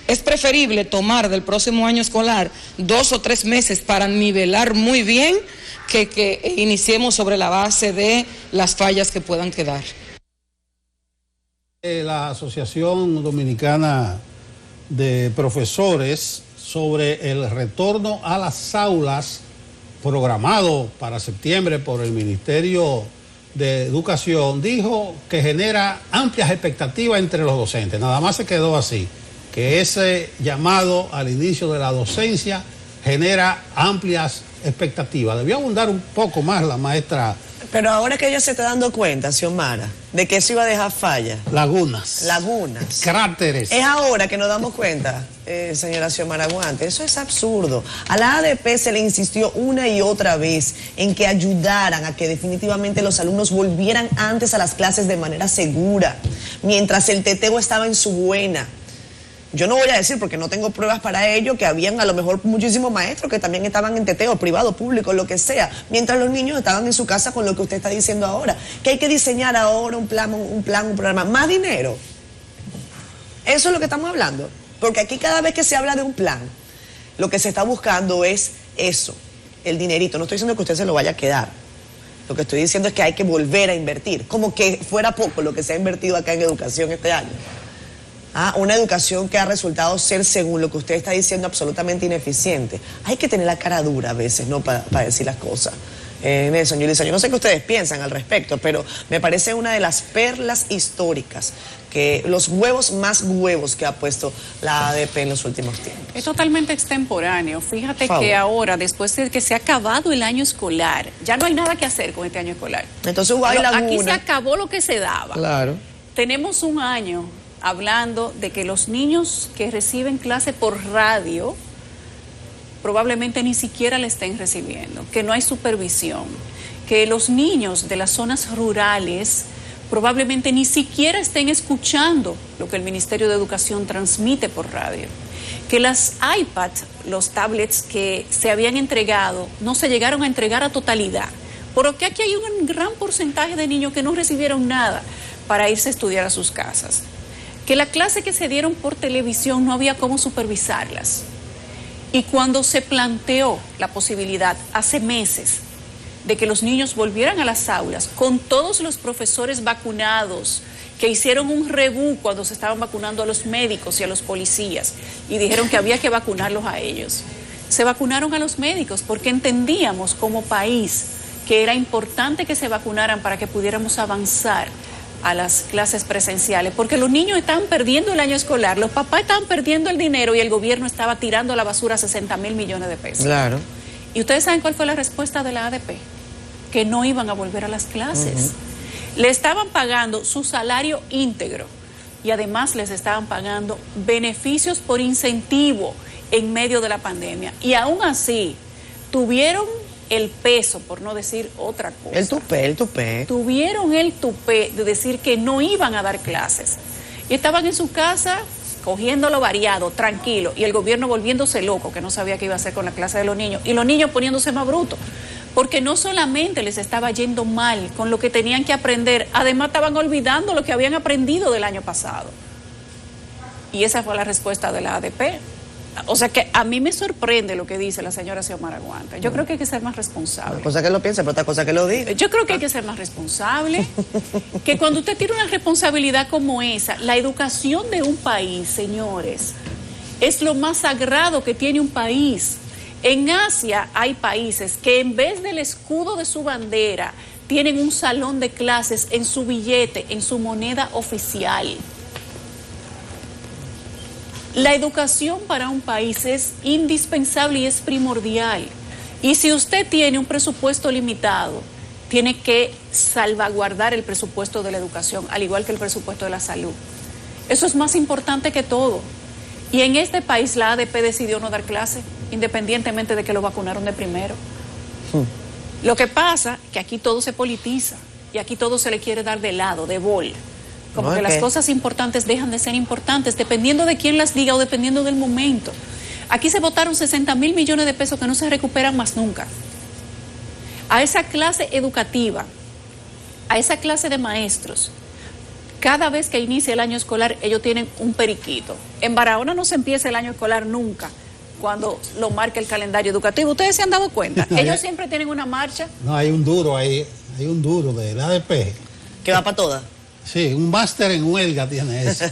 Es preferible tomar del próximo año escolar 2 o 3 meses para nivelar muy bien que iniciemos sobre la base de las fallas que puedan quedar. La Asociación Dominicana de Profesores sobre el retorno a las aulas programado para septiembre por el Ministerio de Educación dijo que genera amplias expectativas entre los docentes. Nada más se quedó así, que ese llamado al inicio de la docencia genera amplias expectativas. Debió abundar un poco más la maestra. Pero ahora que ella se está dando cuenta, Xiomara, de que eso iba a dejar fallas. Lagunas. Cráteres. Es ahora que nos damos cuenta, señora Xiomara Guante. Eso es absurdo. A la ADP se le insistió una y otra vez en que ayudaran a que definitivamente los alumnos volvieran antes a las clases de manera segura, mientras el teteo estaba en su buena. Yo no voy a decir, porque no tengo pruebas para ello, que habían a lo mejor muchísimos maestros que también estaban en teteo, privado, público, lo que sea, mientras los niños estaban en su casa con lo que usted está diciendo ahora, que hay que diseñar ahora un programa, más dinero. Eso es lo que estamos hablando, porque aquí cada vez que se habla de un plan, lo que se está buscando es eso, el dinerito. No estoy diciendo que usted se lo vaya a quedar, lo que estoy diciendo es que hay que volver a invertir, como que fuera poco lo que se ha invertido acá en educación este año. Una educación que ha resultado ser, según lo que usted está diciendo, absolutamente ineficiente. Hay que tener la cara dura a veces, ¿no?, para decir las cosas. Nelson, Yulisa, yo no sé qué ustedes piensan al respecto, pero me parece una de las perlas históricas, que los huevos más huevos que ha puesto la ADP en los últimos tiempos. Es totalmente extemporáneo. Fíjate que ahora, después de que se ha acabado el año escolar, ya no hay nada que hacer con este año escolar. Entonces hay laguna. Aquí se acabó lo que se daba. Claro. Tenemos un año hablando de que los niños que reciben clase por radio probablemente ni siquiera le estén recibiendo, que no hay supervisión, que los niños de las zonas rurales probablemente ni siquiera estén escuchando lo que el Ministerio de Educación transmite por radio, que las iPads, los tablets que se habían entregado, no se llegaron a entregar a totalidad, porque aquí hay un gran porcentaje de niños que no recibieron nada para irse a estudiar a sus casas, que la clase que se dieron por televisión no había cómo supervisarlas. Y cuando se planteó la posibilidad hace meses de que los niños volvieran a las aulas con todos los profesores vacunados, que hicieron un rebú cuando se estaban vacunando a los médicos y a los policías y dijeron que había que vacunarlos a ellos, se vacunaron a los médicos porque entendíamos como país que era importante que se vacunaran para que pudiéramos avanzar a las clases presenciales, porque los niños estaban perdiendo el año escolar, los papás estaban perdiendo el dinero y el gobierno estaba tirando a la basura 60.000 millones de pesos. Claro. ¿Y ustedes saben cuál fue la respuesta de la ADP? Que no iban a volver a las clases. Le estaban pagando su salario íntegro y además les estaban pagando beneficios por incentivo en medio de la pandemia. Y aún así, tuvieron el peso, por no decir otra cosa. El tupé. Tuvieron el tupé de decir que no iban a dar clases. Y estaban en su casa cogiéndolo variado, tranquilo, y el gobierno volviéndose loco, que no sabía qué iba a hacer con la clase de los niños, y los niños poniéndose más brutos, porque no solamente les estaba yendo mal con lo que tenían que aprender, además estaban olvidando lo que habían aprendido del año pasado. Y esa fue la respuesta de la ADP. O sea que a mí me sorprende lo que dice la señora Xiomara Guante. Yo creo que hay que ser más responsable. Una cosa que lo piense, pero otra cosa que lo diga. Yo creo que hay que ser más responsable. Que cuando usted tiene una responsabilidad como esa, la educación de un país, señores, es lo más sagrado que tiene un país. En Asia hay países que en vez del escudo de su bandera, tienen un salón de clases en su billete, en su moneda oficial. La educación para un país es indispensable y es primordial. Y si usted tiene un presupuesto limitado, tiene que salvaguardar el presupuesto de la educación, al igual que el presupuesto de la salud. Eso es más importante que todo. Y en este país la ADP decidió no dar clase, independientemente de que lo vacunaron de primero. Lo que pasa es que aquí todo se politiza y aquí todo se le quiere dar de lado, de bol. Como que las cosas importantes dejan de ser importantes, dependiendo de quién las diga o dependiendo del momento. Aquí se votaron 60.000 millones de pesos que no se recuperan más nunca. A esa clase educativa, a esa clase de maestros, cada vez que inicia el año escolar, ellos tienen un periquito. En Barahona no se empieza el año escolar nunca, cuando lo marca el calendario educativo. ¿Ustedes se han dado cuenta? Ellos siempre tienen una marcha. No, hay un duro ahí, hay un duro de la ADP. ¿Que va para todas? Sí, un máster en huelga tiene eso.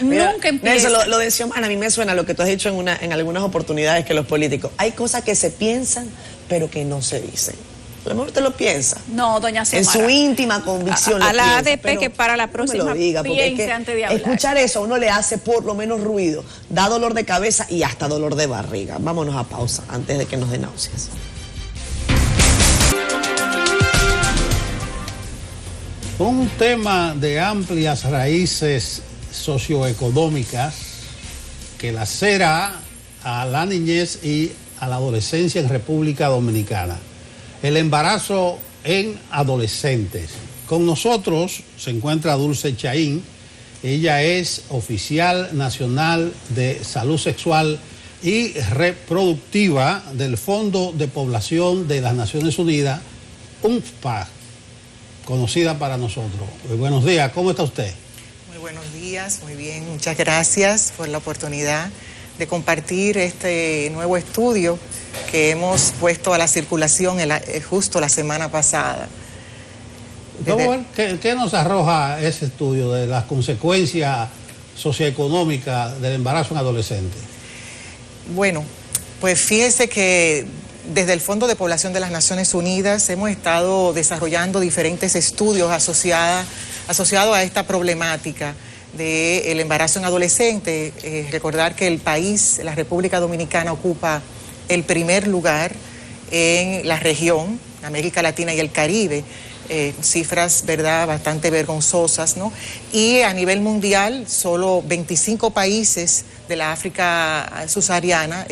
Mira, nunca empieza. Eso, lo de Xiomara, a mí me suena lo que tú has dicho en algunas oportunidades, que los políticos, hay cosas que se piensan, pero que no se dicen. A lo mejor te lo piensa. No, doña Xiomara. En su íntima convicción. A la ADP que para la próxima no me lo diga, piense es antes de hablar. Escuchar eso a uno le hace por lo menos ruido, da dolor de cabeza y hasta dolor de barriga. Vámonos a pausa antes de que nos dé náuseas. Un tema de amplias raíces socioeconómicas que lacera a la niñez y a la adolescencia en República Dominicana. El embarazo en adolescentes. Con nosotros se encuentra Dulce Chaín. Ella es oficial nacional de salud sexual y reproductiva del Fondo de Población de las Naciones Unidas, UNFPA, conocida para nosotros. Muy buenos días, ¿cómo está usted? Muy buenos días, muy bien, muchas gracias por la oportunidad de compartir este nuevo estudio que hemos puesto a la circulación justo la semana pasada. ¿Qué nos arroja ese estudio de las consecuencias socioeconómicas del embarazo en adolescentes? Bueno, pues fíjese que desde el Fondo de Población de las Naciones Unidas hemos estado desarrollando diferentes estudios asociados a esta problemática del embarazo en adolescentes. Recordar que el país, la República Dominicana, ocupa el primer lugar en la región, América Latina y el Caribe. Cifras, ¿verdad?, bastante vergonzosas, ¿no? Y a nivel mundial, solo 25 países de la África subsahariana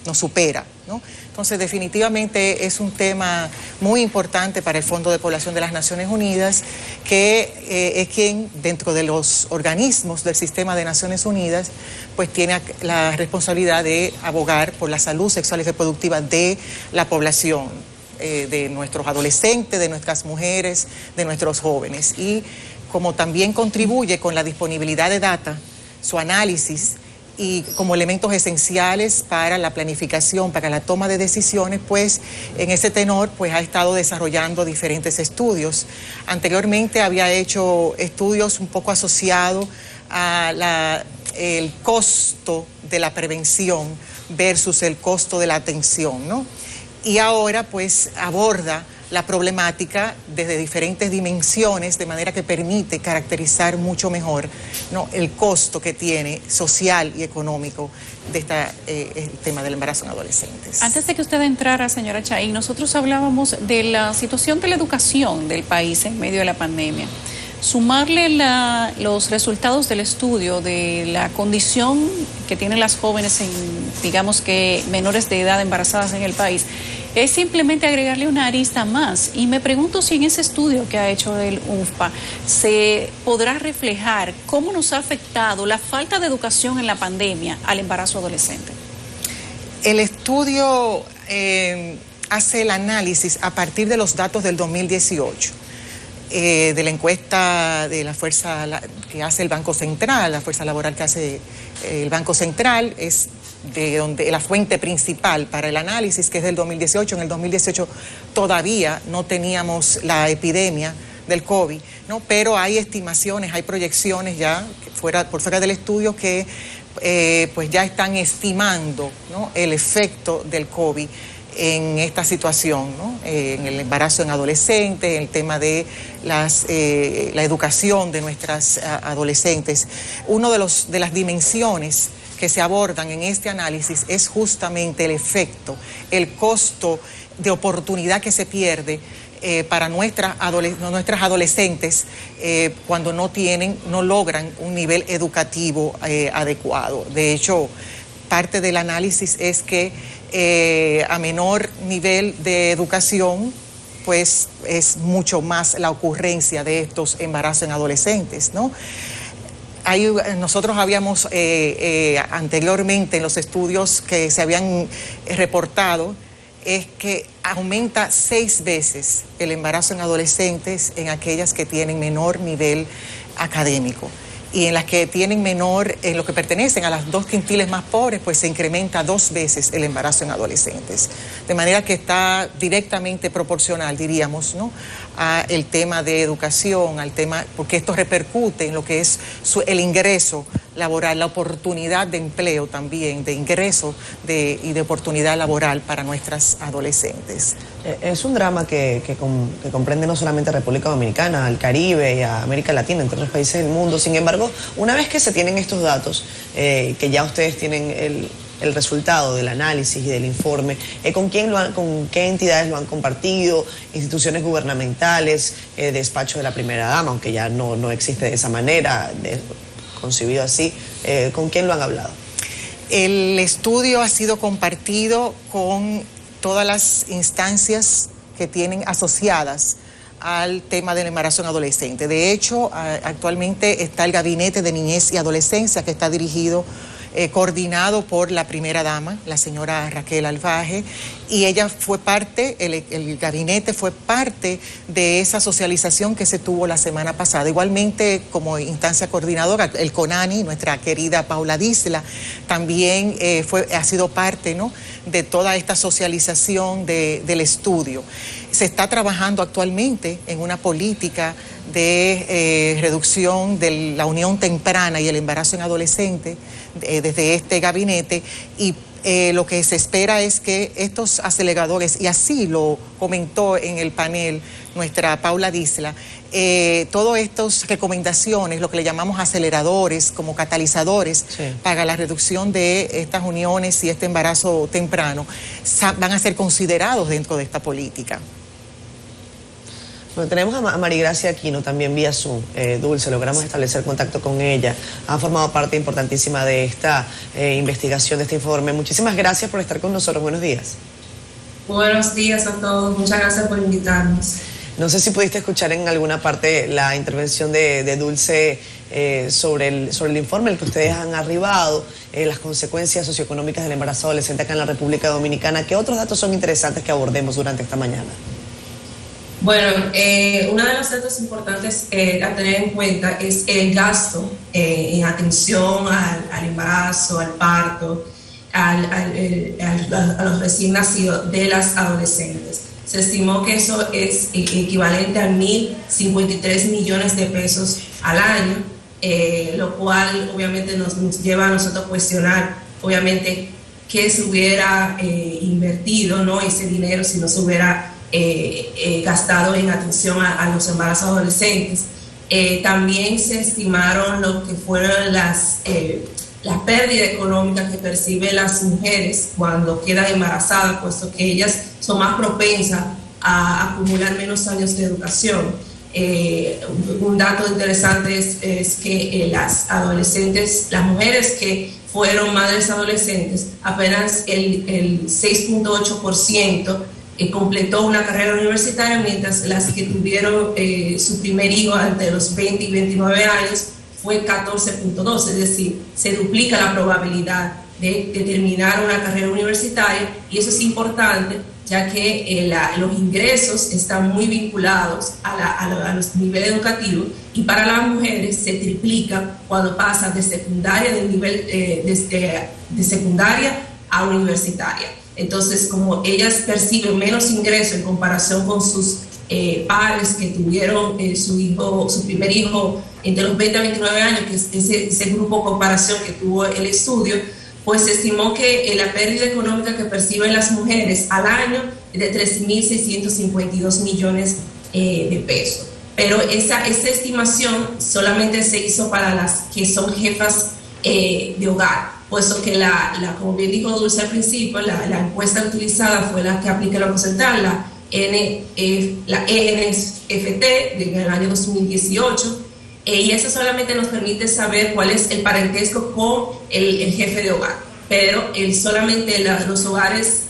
nos supera, ¿no? Entonces, definitivamente es un tema muy importante para el Fondo de Población de las Naciones Unidas, que es quien, dentro de los organismos del sistema de Naciones Unidas, pues tiene la responsabilidad de abogar por la salud sexual y reproductiva de la población, de nuestros adolescentes, de nuestras mujeres, de nuestros jóvenes. Y como también contribuye con la disponibilidad de data, su análisis, y como elementos esenciales para la planificación, para la toma de decisiones, pues en ese tenor pues ha estado desarrollando diferentes estudios. Anteriormente había hecho estudios un poco asociados a el costo de la prevención versus el costo de la atención, ¿no? Y ahora pues aborda la problemática desde diferentes dimensiones, de manera que permite caracterizar mucho mejor, ¿no?, el costo que tiene social y económico de el tema del embarazo en adolescentes. Antes de que usted entrara, señora Chaín, nosotros hablábamos de la situación de la educación del país en medio de la pandemia. Sumarle los resultados del estudio de la condición que tienen las jóvenes, digamos que menores de edad embarazadas en el país, es simplemente agregarle una arista más. Y me pregunto si en ese estudio que ha hecho el UNFPA se podrá reflejar cómo nos ha afectado la falta de educación en la pandemia al embarazo adolescente. El estudio hace el análisis a partir de los datos del 2018. De la encuesta de la fuerza que hace el Banco Central, la fuerza laboral que hace el Banco Central, es de donde la fuente principal para el análisis, que es del 2018. En el 2018 todavía no teníamos la epidemia del COVID, ¿no? Pero hay estimaciones, hay proyecciones ya por fuera del estudio que pues ya están estimando, ¿no?, el efecto del COVID en esta situación, ¿no?, en el embarazo en adolescentes, en el tema de la educación de nuestras adolescentes. Una de las dimensiones que se abordan en este análisis es justamente el efecto, el costo de oportunidad que se pierde para nuestras adolescentes cuando no logran un nivel educativo adecuado. De hecho, parte del análisis es que a menor nivel de educación, pues es mucho más la ocurrencia de estos embarazos en adolescentes, ¿no? Nosotros habíamos anteriormente en los estudios que se habían reportado, es que aumenta 6 veces el embarazo en adolescentes en aquellas que tienen menor nivel académico. Y en las que tienen menor, en lo que pertenecen a las 2 quintiles más pobres, pues se incrementa 2 veces el embarazo en adolescentes. De manera que está directamente proporcional, diríamos, ¿no?, a el tema de educación, al tema, porque esto repercute en lo que es el ingreso laboral, la oportunidad de empleo también, de ingreso y de oportunidad laboral para nuestras adolescentes. Es un drama que comprende no solamente a República Dominicana, al Caribe y a América Latina, entre otros países del mundo. Sin embargo, una vez que se tienen estos datos, que ya ustedes tienen el resultado del análisis y del informe, ¿con qué entidades lo han compartido? Instituciones gubernamentales, despacho de la primera dama, aunque ya no existe de esa manera, concebido así, ¿con quién lo han hablado? El estudio ha sido compartido con todas las instancias que tienen asociadas al tema del embarazo en adolescente. De hecho, actualmente está el Gabinete de Niñez y Adolescencia, que está dirigido, coordinado por la primera dama, la señora Raquel Alfaje, y ella fue parte, el gabinete fue parte de esa socialización que se tuvo la semana pasada. Igualmente, como instancia coordinadora, el CONANI, nuestra querida Paula Disla, también ha sido parte, ¿no?, de toda esta socialización del estudio. Se está trabajando actualmente en una política de reducción de la unión temprana y el embarazo en adolescentes desde este gabinete, y lo que se espera es que estos aceleradores, y así lo comentó en el panel nuestra Paula Disla, todas estas recomendaciones, lo que le llamamos aceleradores como catalizadores, sí, para la reducción de estas uniones y este embarazo temprano, van a ser considerados dentro de esta política. Bueno, tenemos a Marigracia Aquino también vía Zoom. Dulce, logramos establecer contacto con ella. Ha formado parte importantísima de esta investigación, de este informe. Muchísimas gracias por estar con nosotros. Buenos días. Buenos días a todos. Muchas gracias por invitarnos. No sé si pudiste escuchar en alguna parte la intervención de Dulce sobre el informe al que ustedes han arribado, las consecuencias socioeconómicas del embarazo adolescente acá en la República Dominicana. ¿Qué otros datos son interesantes que abordemos durante esta mañana? Bueno, uno de los datos importantes a tener en cuenta es el gasto en atención al embarazo, al parto, a los recién nacidos de las adolescentes. Se estimó que eso es equivalente a 1.053 millones de pesos al año, lo cual obviamente nos lleva a nosotros a cuestionar, obviamente, qué se hubiera invertido, ¿no?, ese dinero si no se hubiera gastado en atención a los embarazos adolescentes. También se estimaron lo que fueron las pérdidas económicas que perciben las mujeres cuando quedan embarazadas, puesto que ellas son más propensas a acumular menos años de educación. Un dato interesante es que las adolescentes, las mujeres que fueron madres adolescentes, apenas el 6.8% completó una carrera universitaria, mientras las que tuvieron su primer hijo entre los 20 y 29 años fue 14.2%, es decir, se duplica la probabilidad de terminar una carrera universitaria, y eso es importante ya que los ingresos están muy vinculados a los niveles educativos, y para las mujeres se triplica cuando pasan de secundaria, del nivel de secundaria a universitaria. Entonces, como ellas perciben menos ingresos en comparación con sus pares que tuvieron su primer hijo entre los 20 a 29 años, que es ese grupo de comparación que tuvo el estudio, pues se estimó que la pérdida económica que perciben las mujeres al año es de 3.652 millones de pesos. Pero esa estimación solamente se hizo para las que son jefas de hogar, puesto que como bien dijo Dulce al principio, la encuesta utilizada fue la que aplica el Banco Central, la ENFT en el año 2018, y eso solamente nos permite saber cuál es el parentesco con el jefe de hogar, pero solamente los hogares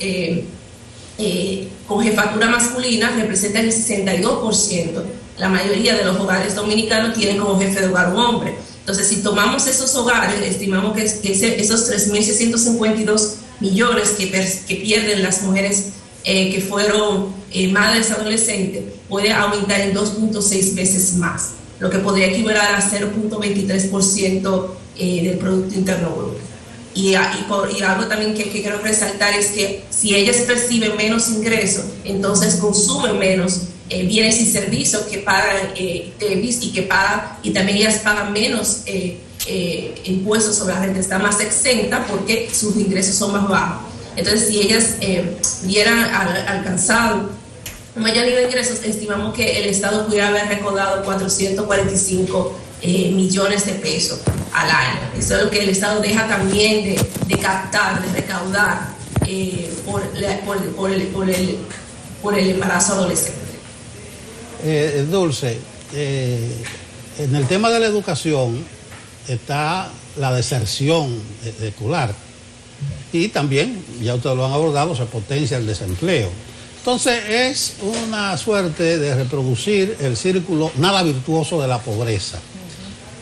con jefatura masculina representan el 62%. La mayoría de los hogares dominicanos tienen como jefe de hogar un hombre. Entonces, si tomamos esos hogares, estimamos que esos 3.652 millones que pierden las mujeres que fueron madres adolescentes puede aumentar en 2.6 veces más, lo que podría equivaler a 0.23% del Producto Interno Bruto. Y algo también que quiero resaltar es que si ellas perciben menos ingresos, entonces consumen menos bienes y servicios que pagan y también ellas pagan menos impuestos sobre la renta, está más exenta porque sus ingresos son más bajos. Entonces, si ellas hubieran alcanzado un mayor nivel de ingresos, estimamos que el Estado pudiera haber recaudado 445 millones de pesos al año. Eso es lo que el Estado deja también de captar, de recaudar por el embarazo adolescente. Dulce, en el tema de la educación está la deserción escolar, y también, ya ustedes lo han abordado, se potencia el desempleo. Entonces es una suerte de reproducir el círculo nada virtuoso de la pobreza.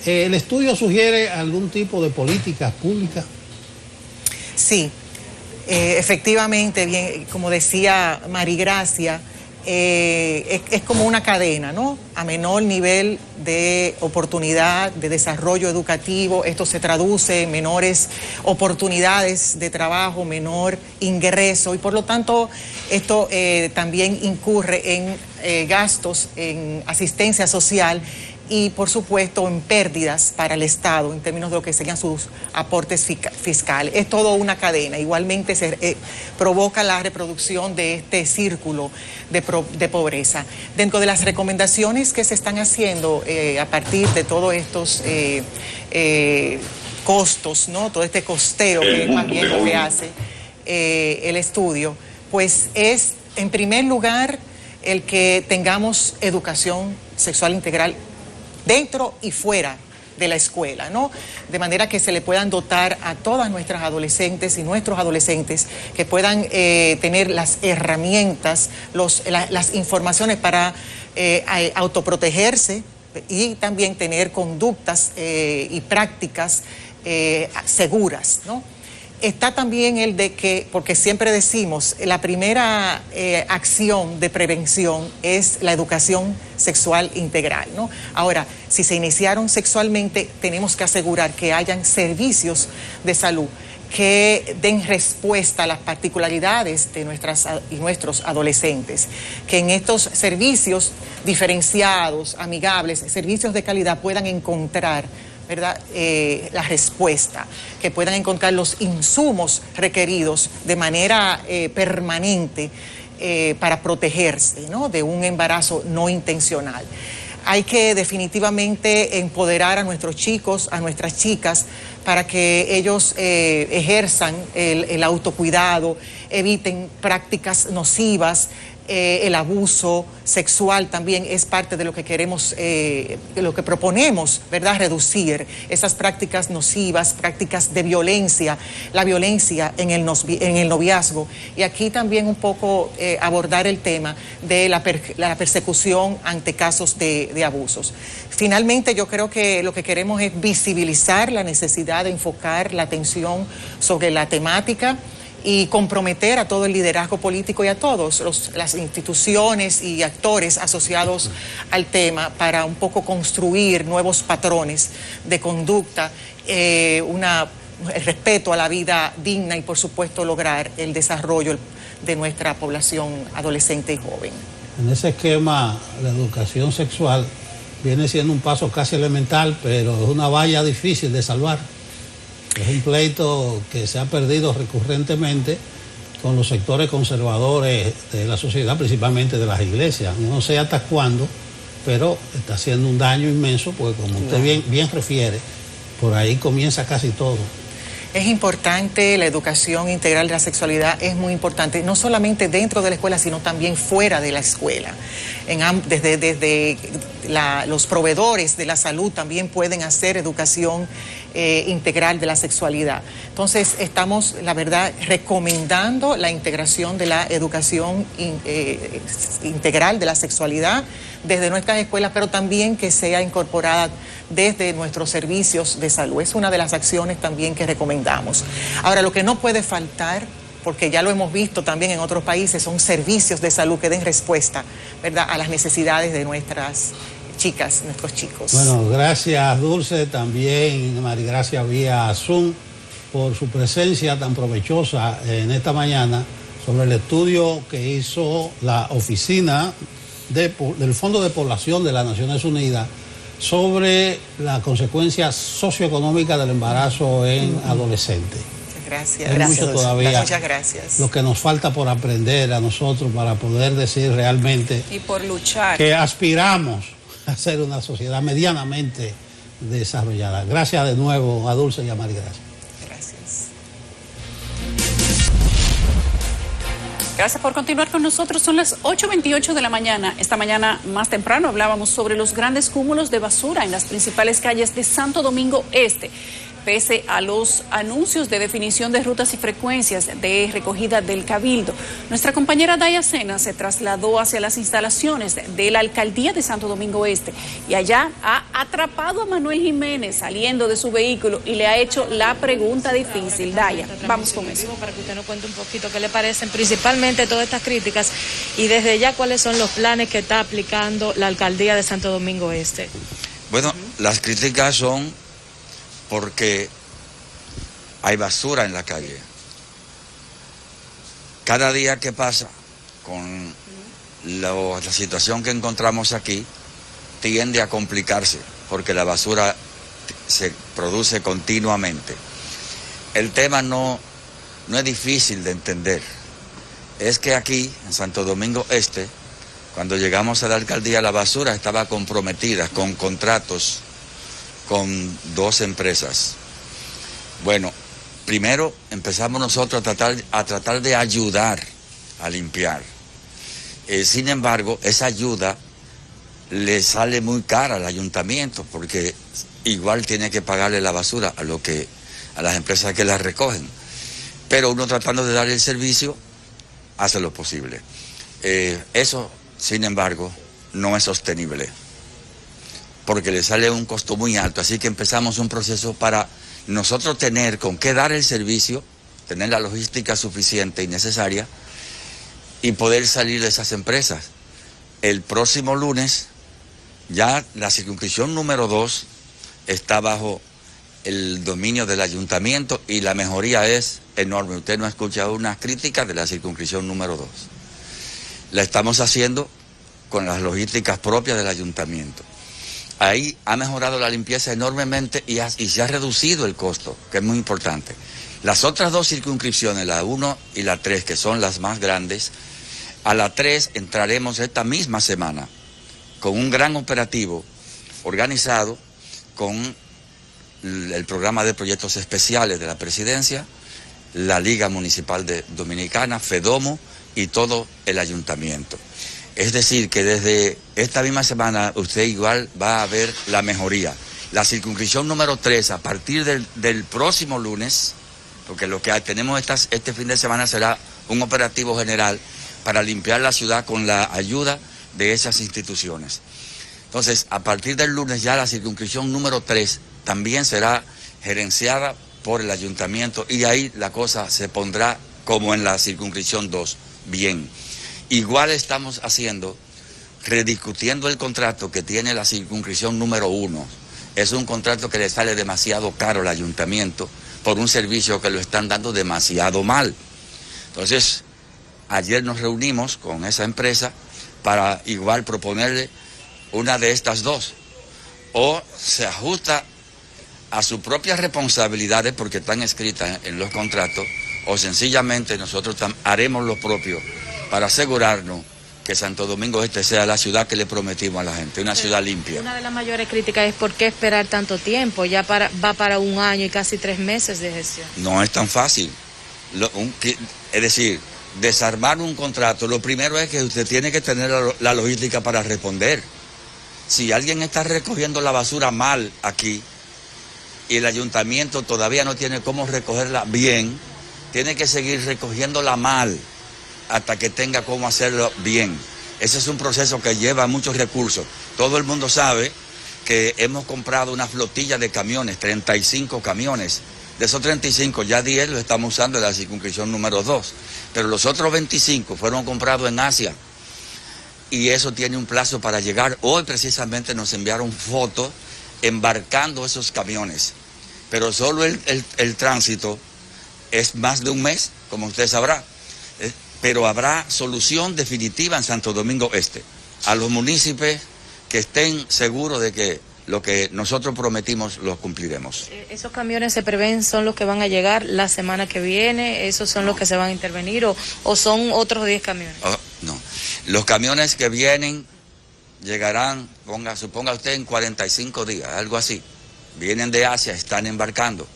¿El estudio sugiere algún tipo de políticas públicas? Sí, efectivamente, bien, como decía Marigracia, es como una cadena, ¿no? A menor nivel de oportunidad, de desarrollo educativo, esto se traduce en menores oportunidades de trabajo, menor ingreso, y por lo tanto esto también incurre en gastos en asistencia social y por supuesto en pérdidas para el Estado en términos de lo que serían sus aportes fiscales. Es todo una cadena. Igualmente se provoca la reproducción de este círculo de pobreza. Dentro de las recomendaciones que se están haciendo a partir de todos estos costos, ¿no? Todo este costeo que es más bien lo que hace el estudio, pues es en primer lugar el que tengamos educación sexual integral dentro y fuera de la escuela, ¿no? De manera que se le puedan dotar a todas nuestras adolescentes y nuestros adolescentes que puedan tener las herramientas, las informaciones para autoprotegerse y también tener conductas y prácticas seguras, ¿no? Está también el de que, porque siempre decimos, la primera acción de prevención es la educación sexual integral, ¿no? Ahora, si se iniciaron sexualmente, tenemos que asegurar que hayan servicios de salud que den respuesta a las particularidades de nuestros adolescentes, que en estos servicios diferenciados, amigables, servicios de calidad puedan encontrar, ¿verdad?, la respuesta, que puedan encontrar los insumos requeridos de manera permanente para protegerse, ¿no?, de un embarazo no intencional. Hay que definitivamente empoderar a nuestros chicos, a nuestras chicas, para que ellos ejerzan el autocuidado, eviten prácticas nocivas. El abuso sexual también es parte de lo que queremos, lo que proponemos, ¿verdad? Reducir esas prácticas nocivas, prácticas de violencia, la violencia en el noviazgo. Y aquí también un poco abordar el tema de la persecución ante casos de abusos. Finalmente, yo creo que lo que queremos es visibilizar la necesidad de enfocar la atención sobre la temática y comprometer a todo el liderazgo político y a todas las instituciones y actores asociados al tema para un poco construir nuevos patrones de conducta, el respeto a la vida digna y por supuesto lograr el desarrollo de nuestra población adolescente y joven. En ese esquema, la educación sexual viene siendo un paso casi elemental, pero es una valla difícil de salvar. Es un pleito que se ha perdido recurrentemente con los sectores conservadores de la sociedad, principalmente de las iglesias. No sé hasta cuándo, pero está haciendo un daño inmenso, porque como usted bien refiere, por ahí comienza casi todo. Es importante la educación integral de la sexualidad, es muy importante, no solamente dentro de la escuela, sino también fuera de la escuela. Desde los proveedores de la salud también pueden hacer educación integral de la sexualidad. Entonces, estamos, la verdad, recomendando la integración de la educación integral de la sexualidad desde nuestras escuelas, pero también que sea incorporada desde nuestros servicios de salud. Es una de las acciones también que recomendamos. Ahora, lo que no puede faltar, porque ya lo hemos visto también en otros países, son servicios de salud que den respuesta, ¿verdad?, a las necesidades de nuestras chicas, nuestros chicos. Bueno, gracias Dulce, también Marigracia vía Zoom, por su presencia tan provechosa en esta mañana sobre el estudio que hizo la oficina del Fondo de Población de las Naciones Unidas sobre la consecuencia socioeconómica del embarazo en adolescentes. Gracias. Hay mucho todavía. Muchas gracias. Lo que nos falta por aprender a nosotros para poder decir realmente y por luchar que aspiramos a ser una sociedad medianamente desarrollada. Gracias de nuevo a Dulce y a Marigracia. Gracias por continuar con nosotros. Son las 8:28 de la mañana. Esta mañana más temprano hablábamos sobre los grandes cúmulos de basura en las principales calles de Santo Domingo Este. Pese a los anuncios de definición de rutas y frecuencias de recogida del Cabildo, nuestra compañera Daya Sena se trasladó hacia las instalaciones de la Alcaldía de Santo Domingo Este y allá ha atrapado a Manuel Jiménez saliendo de su vehículo y le ha hecho la pregunta difícil. Daya, vamos con eso. Para que usted nos cuente un poquito qué le parecen principalmente todas estas críticas y desde ya cuáles son los planes que está aplicando la Alcaldía de Santo Domingo Este. Bueno, las críticas son porque hay basura en la calle. Cada día que pasa con la situación que encontramos aquí tiende a complicarse porque la basura se produce continuamente. El tema no es difícil de entender. Es que aquí, en Santo Domingo Este, cuando llegamos a la alcaldía, la basura estaba comprometida con contratos con 2 empresas. Bueno, primero empezamos nosotros a tratar de ayudar a limpiar. Sin embargo, esa ayuda le sale muy cara al ayuntamiento porque igual tiene que pagarle la basura a las empresas que la recogen. Pero uno tratando de dar el servicio hace lo posible. Eso, sin embargo, no es sostenible, porque le sale un costo muy alto. Así que empezamos un proceso para nosotros tener con qué dar el servicio, tener la logística suficiente y necesaria y poder salir de esas empresas. El próximo lunes ya la circunscripción número 2 está bajo el dominio del ayuntamiento y la mejoría es enorme. Usted no ha escuchado una crítica de la circunscripción número 2. La estamos haciendo con las logísticas propias del ayuntamiento. Ahí ha mejorado la limpieza enormemente y se ha reducido el costo, que es muy importante. Las otras 2 circunscripciones, la 1 y la 3, que son las más grandes, A las 3 entraremos esta misma semana con un gran operativo organizado con el programa de proyectos especiales de la presidencia, la Liga Municipal Dominicana, FEDOMO y todo el ayuntamiento. Es decir, que desde esta misma semana usted igual va a ver la mejoría. La circunscripción número 3, a partir del próximo lunes, porque lo que tenemos este fin de semana será un operativo general para limpiar la ciudad con la ayuda de esas instituciones. Entonces, a partir del lunes ya la circunscripción número 3 también será gerenciada por el ayuntamiento y ahí la cosa se pondrá como en la circunscripción 2, bien. Igual estamos haciendo, rediscutiendo el contrato que tiene la circunscripción número 1. Es un contrato que le sale demasiado caro al ayuntamiento por un servicio que lo están dando demasiado mal. Entonces, ayer nos reunimos con esa empresa para igual proponerle una de estas dos. O se ajusta a sus propias responsabilidades porque están escritas en los contratos, o sencillamente nosotros haremos lo propio para asegurarnos que Santo Domingo Este sea la ciudad que le prometimos a la gente, una ciudad limpia. Una de las mayores críticas es por qué esperar tanto tiempo, ya va para 1 año y casi 3 meses de gestión. No es tan fácil. Es decir, desarmar un contrato, lo primero es que usted tiene que tener la logística para responder. Si alguien está recogiendo la basura mal aquí y el ayuntamiento todavía no tiene cómo recogerla bien, tiene que seguir recogiéndola mal hasta que tenga cómo hacerlo bien. Ese es un proceso que lleva muchos recursos. Todo el mundo sabe que hemos comprado una flotilla de camiones, 35 camiones. De esos 35, ya 10 los estamos usando en la circunscripción número 2. Pero los otros 25 fueron comprados en Asia. Y eso tiene un plazo para llegar. Hoy precisamente nos enviaron fotos embarcando esos camiones. Pero solo el tránsito es más de un mes, como usted sabrá. Pero habrá solución definitiva en Santo Domingo Este. A los municipios que estén seguros de que lo que nosotros prometimos lo cumpliremos. ¿Esos camiones se prevén son los que van a llegar la semana que viene? ¿Esos son los que se van a intervenir o son otros 10 camiones? No. Los camiones que vienen llegarán, suponga usted, en 45 días, algo así. Vienen de Asia, están embarcando.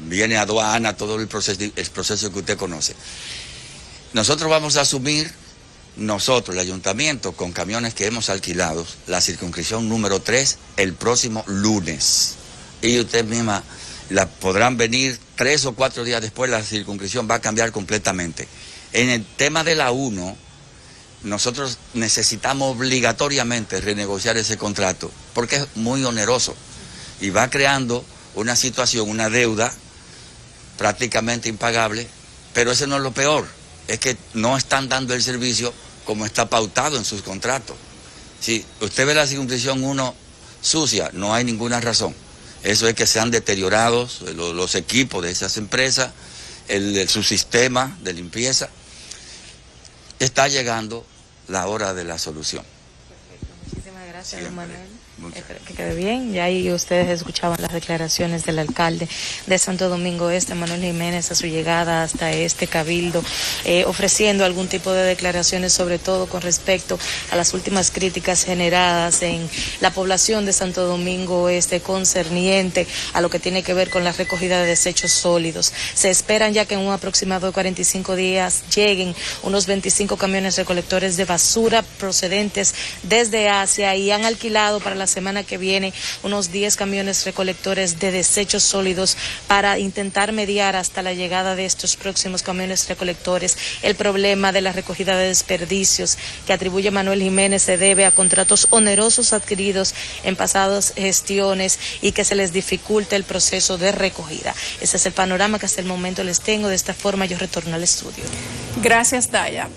Viene aduana, todo el proceso que usted conoce. Nosotros vamos a asumir, el ayuntamiento, con camiones que hemos alquilado, la circunscripción número 3, el próximo lunes. Y usted misma podrán venir 3 o 4 días después, la circunscripción va a cambiar completamente. En el tema de la 1, nosotros necesitamos obligatoriamente renegociar ese contrato, porque es muy oneroso y va creando una situación, una deuda prácticamente impagable, pero eso no es lo peor. Es que no están dando el servicio como está pautado en sus contratos. Si usted ve la circunscripción 1 sucia, no hay ninguna razón. Eso es que se han deteriorado los equipos de esas empresas, su sistema de limpieza. Está llegando la hora de la solución. Muchísimas gracias, don Manuel. Espero que quede bien. Ya ahí ustedes escuchaban las declaraciones del alcalde de Santo Domingo Este, Manuel Jiménez, a su llegada hasta este cabildo, ofreciendo algún tipo de declaraciones, sobre todo con respecto a las últimas críticas generadas en la población de Santo Domingo Este concerniente a lo que tiene que ver con la recogida de desechos sólidos. Se esperan ya que en un aproximado de 45 días lleguen unos 25 camiones recolectores de basura procedentes desde Asia y han alquilado para la semana que viene unos 10 camiones recolectores de desechos sólidos para intentar mediar hasta la llegada de estos próximos camiones recolectores. El problema de la recogida de desperdicios que atribuye Manuel Jiménez se debe a contratos onerosos adquiridos en pasadas gestiones y que se les dificulta el proceso de recogida. Ese es el panorama que hasta el momento les tengo. De esta forma yo retorno al estudio. Gracias, Daya.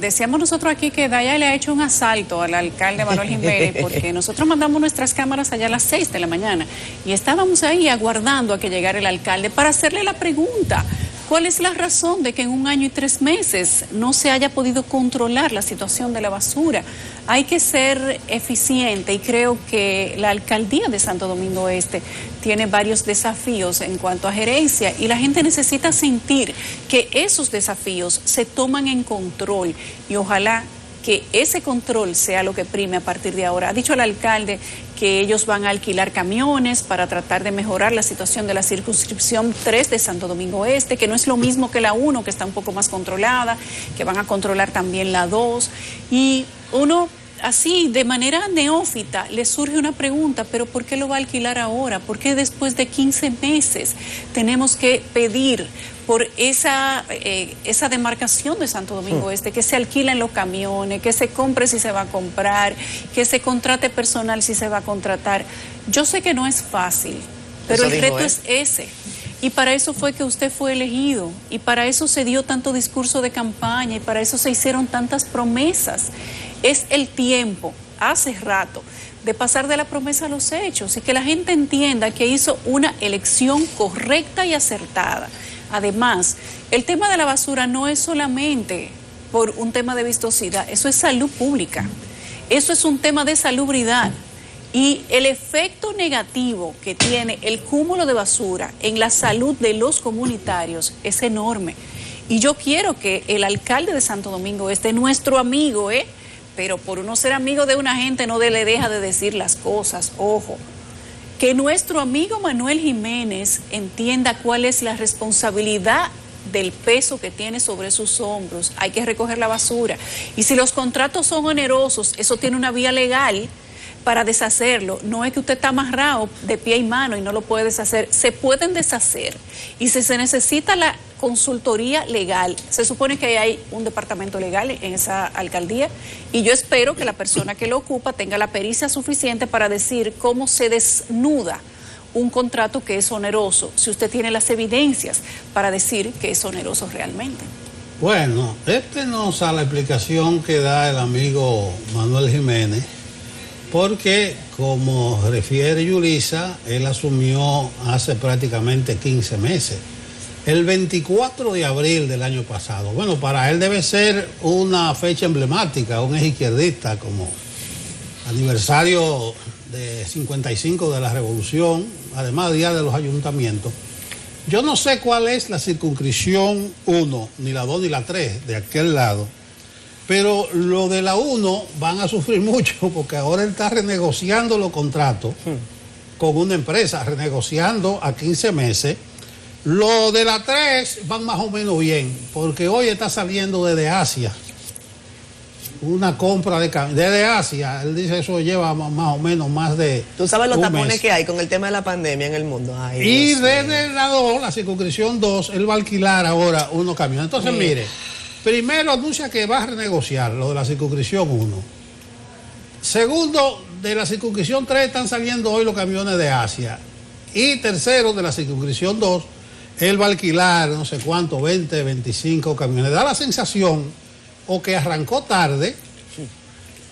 Decíamos nosotros aquí que Daya le ha hecho un asalto al alcalde Manuel Jiménez porque nosotros mandamos nuestras cámaras allá a las 6 de la mañana y estábamos ahí aguardando a que llegara el alcalde para hacerle la pregunta. ¿Cuál es la razón de que en 1 año y 3 meses no se haya podido controlar la situación de la basura? Hay que ser eficiente y creo que la alcaldía de Santo Domingo Este tiene varios desafíos en cuanto a gerencia y la gente necesita sentir que esos desafíos se toman en control y ojalá que ese control sea lo que prime a partir de ahora. Ha dicho el alcalde que ellos van a alquilar camiones para tratar de mejorar la situación de la circunscripción 3 de Santo Domingo Este, que no es lo mismo que la 1, que está un poco más controlada, que van a controlar también la 2. Y uno, así, de manera neófita, le surge una pregunta, pero ¿por qué lo va a alquilar ahora? ¿Por qué después de 15 meses tenemos que pedir por esa demarcación de Santo Domingo Este, que se alquilen los camiones, que se compre si se va a comprar, que se contrate personal si se va a contratar? Yo sé que no es fácil, pero el reto es ese. Y para eso fue que usted fue elegido, y para eso se dio tanto discurso de campaña, y para eso se hicieron tantas promesas. Es el tiempo, hace rato, de pasar de la promesa a los hechos y que la gente entienda que hizo una elección correcta y acertada. Además, el tema de la basura no es solamente por un tema de vistosidad, eso es salud pública, eso es un tema de salubridad. Y el efecto negativo que tiene el cúmulo de basura en la salud de los comunitarios es enorme. Y yo quiero que el alcalde de Santo Domingo Este, nuestro amigo, pero por uno ser amigo de una gente no le deja de decir las cosas, ojo, que nuestro amigo Manuel Jiménez entienda cuál es la responsabilidad del peso que tiene sobre sus hombros. Hay que recoger la basura. Y si los contratos son onerosos, eso tiene una vía legal para deshacerlo. No es que usted está amarrado de pie y mano y no lo puede deshacer. Se pueden deshacer. Y si se necesita la consultoría legal, se supone que hay un departamento legal en esa alcaldía y yo espero que la persona que lo ocupa tenga la pericia suficiente para decir cómo se desnuda un contrato que es oneroso, si usted tiene las evidencias para decir que es oneroso realmente. Bueno, nos da la explicación que da el amigo Manuel Jiménez, porque como refiere Yulisa, él asumió hace prácticamente 15 meses, el 24 de abril del año pasado. Bueno, para él debe ser una fecha emblemática, un ex izquierdista, como aniversario de 55 de la Revolución, además Día de los Ayuntamientos. Yo no sé cuál es la circunscripción 1, ni la 2 ni la 3 de aquel lado, pero lo de la 1 van a sufrir mucho porque ahora él está renegociando los contratos con una empresa, renegociando a 15 meses. Lo de la 3 van más o menos bien, porque hoy está saliendo desde Asia una compra desde Asia. Él dice eso lleva más o menos más de Tú sabes los tapones mes que hay con el tema de la pandemia en el mundo. Ay, y Dios desde la 2, la circunscripción 2, él va a alquilar ahora unos camiones. Entonces, mire, primero anuncia que va a renegociar lo de la circunscripción 1. Segundo, de la circunscripción 3 están saliendo hoy los camiones de Asia. Y tercero, de la circunscripción 2, él va a alquilar no sé cuánto, 20, 25 camiones. Da la sensación o que arrancó tarde,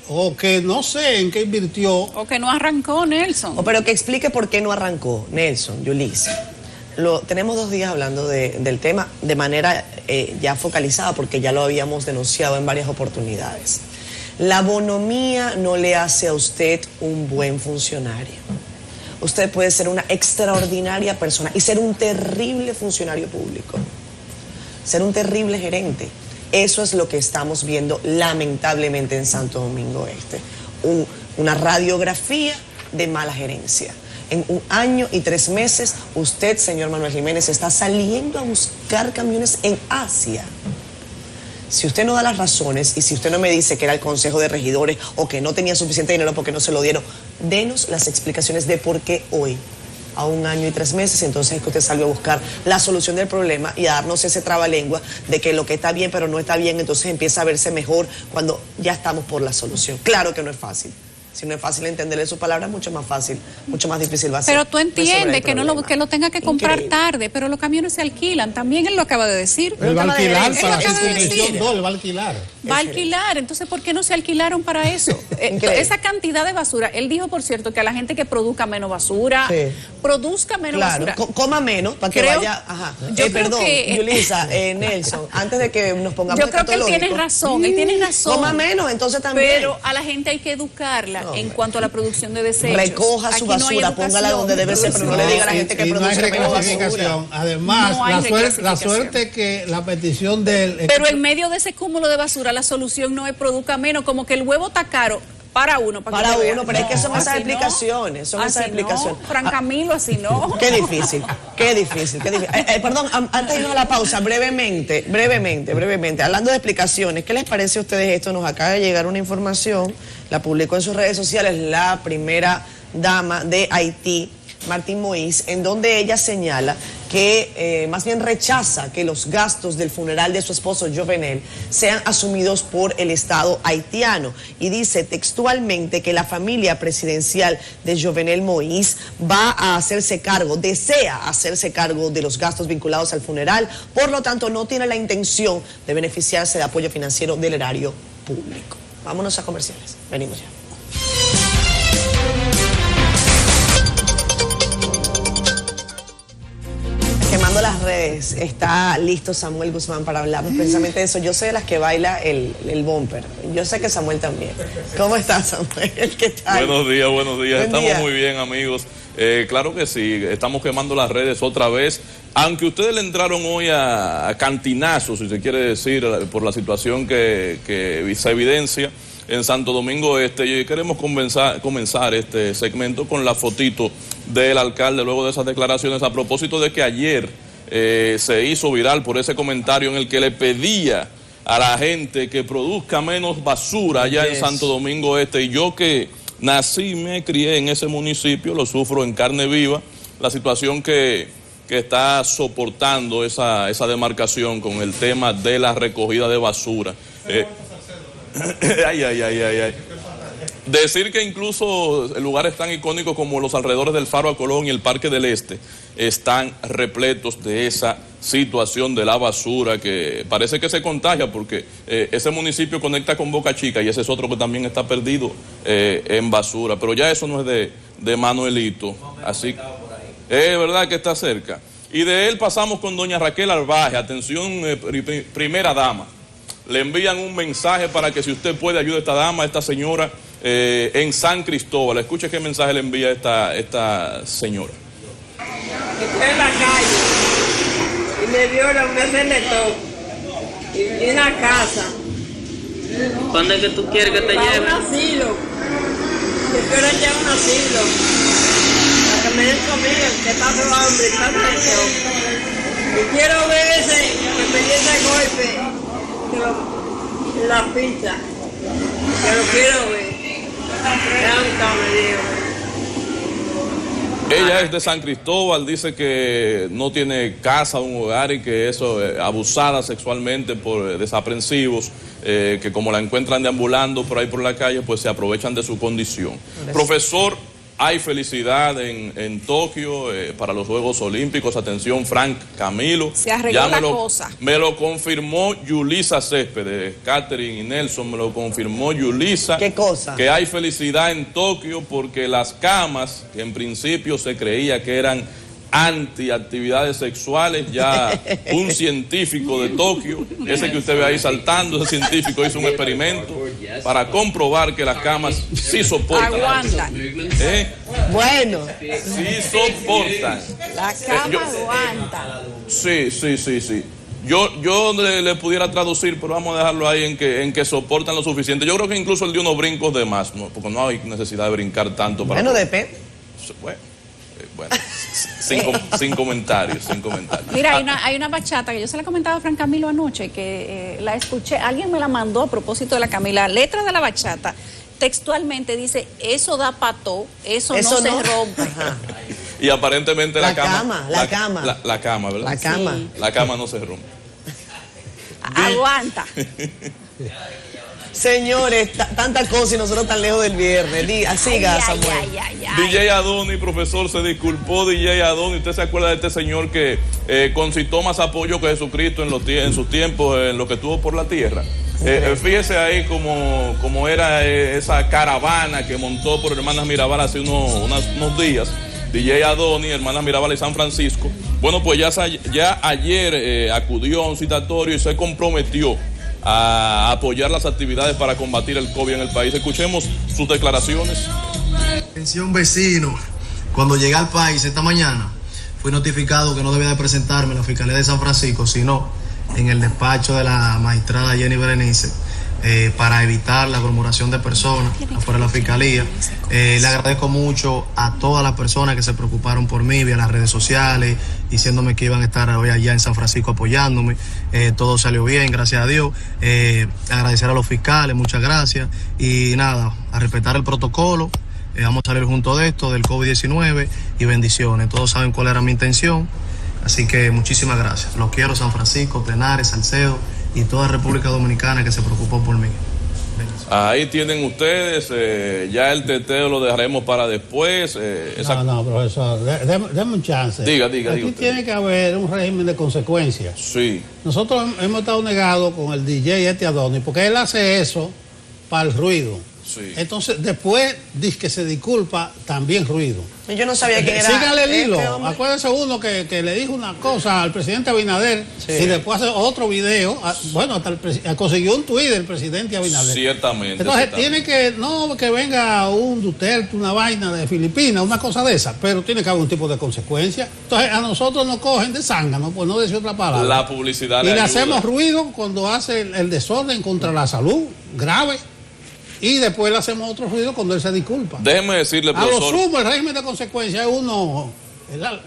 o que no sé en qué invirtió. O que no arrancó, Nelson. Pero que explique por qué no arrancó, Nelson, Yulisa. Tenemos 2 días hablando del tema de manera ya focalizada, porque ya lo habíamos denunciado en varias oportunidades. La bonomía no le hace a usted un buen funcionario. Usted puede ser una extraordinaria persona y ser un terrible funcionario público, ser un terrible gerente. Eso es lo que estamos viendo lamentablemente en Santo Domingo Este. Una radiografía de mala gerencia. En 1 año y 3 meses, usted, señor Manuel Jiménez, está saliendo a buscar camiones en Asia. Si usted no da las razones y si usted no me dice que era el Consejo de Regidores o que no tenía suficiente dinero porque no se lo dieron, denos las explicaciones de por qué hoy, a 1 año y 3 meses, entonces es que usted salió a buscar la solución del problema y a darnos ese trabalengua de que lo que está bien pero no está bien, entonces empieza a verse mejor cuando ya estamos por la solución. Claro que no es fácil. Si no es fácil entenderle sus palabras, mucho más fácil, mucho más difícil va a ser. Pero tú entiendes que lo tenga que comprar tarde, pero los camiones se alquilan. También él lo acaba de decir. Él va a alquilar para la circunscripción 2, él va a alquilar. Va a alquilar, entonces ¿por qué no se alquilaron para eso? esa cantidad de basura. Él dijo, por cierto, que a la gente que produzca menos basura, produzca menos basura. Coma menos para que vaya. Ajá. Perdón, Yulisa, Nelson, antes de que nos pongamos. Yo creo que él tiene razón, Coma menos, entonces también. Pero a la gente hay que educarla en cuanto a la producción de desechos. Recoja su basura, póngala donde debe ser, pero no le diga a la gente que produce menos basura. Además, la suerte que la petición del... Pero en medio de ese cúmulo de basura, la solución no es produzca menos, como que el huevo está caro. Para uno, pero es que son esas explicaciones, Fran Camilo, así no. Qué difícil. Perdón, antes de irnos a la pausa, brevemente, hablando de explicaciones, ¿qué les parece a ustedes esto? Nos acaba de llegar una información, la publicó en sus redes sociales la primera dama de Haití, Martín Moïse, en donde ella señala que más bien rechaza que los gastos del funeral de su esposo Jovenel sean asumidos por el Estado haitiano, y dice textualmente que la familia presidencial de Jovenel Moïse desea hacerse cargo de los gastos vinculados al funeral, por lo tanto no tiene la intención de beneficiarse de apoyo financiero del erario público. Vámonos a comerciales, venimos ya. Quemando las redes, está listo Samuel Guzmán para hablarnos precisamente de eso. Yo sé de las que baila el bumper. Yo sé que Samuel también. ¿Cómo estás, Samuel? ¿Qué tal? Buenos días. Buen Estamos día. muy bien, amigos. Claro que sí, estamos quemando las redes otra vez. Aunque ustedes le entraron hoy a cantinazos, si se quiere decir, por la situación que se evidencia en Santo Domingo Este, y queremos comenzar este segmento con la fotito del alcalde luego de esas declaraciones, a propósito de que ayer se hizo viral por ese comentario en el que le pedía a la gente que produzca menos basura allá en Santo Domingo Este. Y yo, que nací y me crié en ese municipio, lo sufro en carne viva, la situación que está soportando esa demarcación con el tema de la recogida de basura. Decir que incluso lugares tan icónicos como los alrededores del Faro a Colón y el Parque del Este están repletos de esa situación de la basura, que parece que se contagia, porque ese municipio conecta con Boca Chica y ese es otro que también está perdido en basura. Pero ya eso no es de Manuelito, así es verdad que está cerca. Y de él pasamos con doña Raquel Arbaje. Atención, primera dama. Le envían un mensaje para que, si usted puede, ayude a esta dama, a esta señora en San Cristóbal. Escuche qué mensaje le envía esta señora. Estoy en la calle y me violan, me hacen de todo. Y una casa. ¿Cuándo es que tú quieres que te lleven? Un asilo. Yo quiero llevar un asilo. Para que me den comida, que paso hambre, paso de todo. Y quiero ver que me dio ese golpe. La pizza, que lo quiero ver. Tanta me dio. Ella es de San Cristóbal, dice que no tiene casa, un hogar, y que eso, abusada sexualmente por desaprensivos, que como la encuentran deambulando por ahí por la calle, pues se aprovechan de su condición. Profesor, hay felicidad en Tokio para los Juegos Olímpicos. Atención, Frank Camilo. Se arregló la cosa. Me lo confirmó Yulisa Céspedes, Catherine y Nelson, me lo confirmó Yulisa. ¿Qué cosa? Que hay felicidad en Tokio porque las camas, que en principio se creía que eran anti-actividades sexuales, ya un científico de Tokio, ese que usted ve ahí saltando, ese científico hizo un experimento para comprobar que las camas sí soportan. Aguantan. Bueno. Sí soportan. La cama aguanta. Sí. Yo le pudiera traducir, pero vamos a dejarlo ahí en que soportan lo suficiente. Yo creo que incluso el de unos brincos de más, ¿no? Porque no hay necesidad de brincar tanto para... Bueno, depende. Bueno, sin comentarios. Mira, hay una bachata que yo se la comentaba a Fran Camilo anoche, que la escuché, alguien me la mandó a propósito de la Camila. La letra de la bachata textualmente dice: eso da pató, eso no se rompe. Y aparentemente la cama, la cama, ¿verdad? La cama. Sí. La cama no se rompe. Aguanta. Señores, tanta cosa y nosotros tan lejos del viernes. Siga, Samuel. DJ Adonis, profesor, se disculpó DJ Adonis. ¿Usted se acuerda de este señor que concitó más apoyo que Jesucristo en sus tiempos, en lo que estuvo por la tierra? Fíjese ahí como era esa caravana que montó por Hermanas Mirabal hace unos días. DJ Adonis, Hermanas Mirabal y San Francisco. Bueno, pues ya ayer acudió a un citatorio y se comprometió a apoyar las actividades para combatir el COVID en el país. Escuchemos sus declaraciones. Atención vecino, cuando llegué al país esta mañana fui notificado que no debía de presentarme en la Fiscalía de San Francisco, sino en el despacho de la magistrada Jenny Berenice, para evitar la aglomeración de personas afuera de la Fiscalía. Le agradezco mucho a todas las personas que se preocuparon por mí vía las redes sociales, diciéndome que iban a estar hoy allá en San Francisco apoyándome. Todo salió bien, gracias a Dios. Agradecer a los fiscales, muchas gracias. Y nada, a respetar el protocolo. Vamos a salir juntos de esto, del COVID-19, y bendiciones. Todos saben cuál era mi intención. Así que muchísimas gracias. Los quiero, San Francisco, Tenares, Salcedo y toda República Dominicana que se preocupó por mí. Ahí tienen ustedes, ya el teteo lo dejaremos para después. No, profesor, déme un chance. Diga Aquí usted. tiene que haber un régimen de consecuencias. Sí. Nosotros hemos estado negados con el DJ Adonis, porque él hace eso para el ruido. Sí. Entonces, después dice que se disculpa, también ruido. Yo no sabía quién era. Síganle el hilo. Acuérdense uno que le dijo una cosa al presidente Abinader, y después hace otro video. Bueno, hasta consiguió un tuit del presidente Abinader. Ciertamente. Entonces, tiene que venga un Duterte, una vaina de Filipinas, una cosa de esa, pero tiene que haber un tipo de consecuencia. Entonces, a nosotros nos cogen de zángano, pues no decir otra palabra. La publicidad y le ayuda. hacemos ruido cuando hace el desorden contra la salud grave. Y después le hacemos otro ruido cuando él se disculpa. Déjeme decirle, profesor. A lo sumo, el régimen de consecuencia es uno.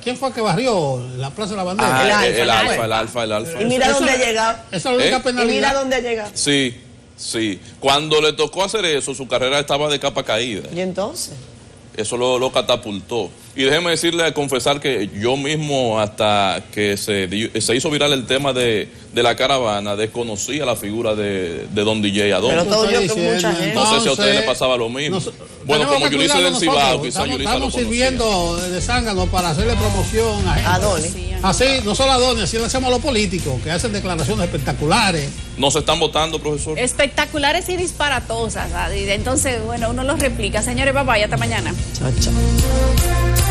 ¿Quién fue el que barrió la Plaza de la Bandera? El Alfa. Y mira dónde ha llegado. Esa es la única penalidad. Y mira dónde ha llegado. Sí. Cuando le tocó hacer eso, su carrera estaba de capa caída. ¿Y entonces? Eso lo catapultó. Y déjeme decirle, confesar que yo mismo, hasta que se hizo viral el tema de la caravana, desconocía la figura de don DJ Adonis. Pero todo yo con mucha gente. No sé si a ustedes les pasaba lo mismo. Bueno, como Yulisa del Cibao, quizá Yulisa lo Estamos conocía. sirviendo de zángano para hacerle promoción a gente. Adonis. Así, no solo a Adonis, así le hacemos a los políticos, que hacen declaraciones espectaculares. ¿Nos están votando, profesor? Espectaculares y disparatosas. Entonces, bueno, uno los replica. Señores, papá, y hasta mañana. Chao.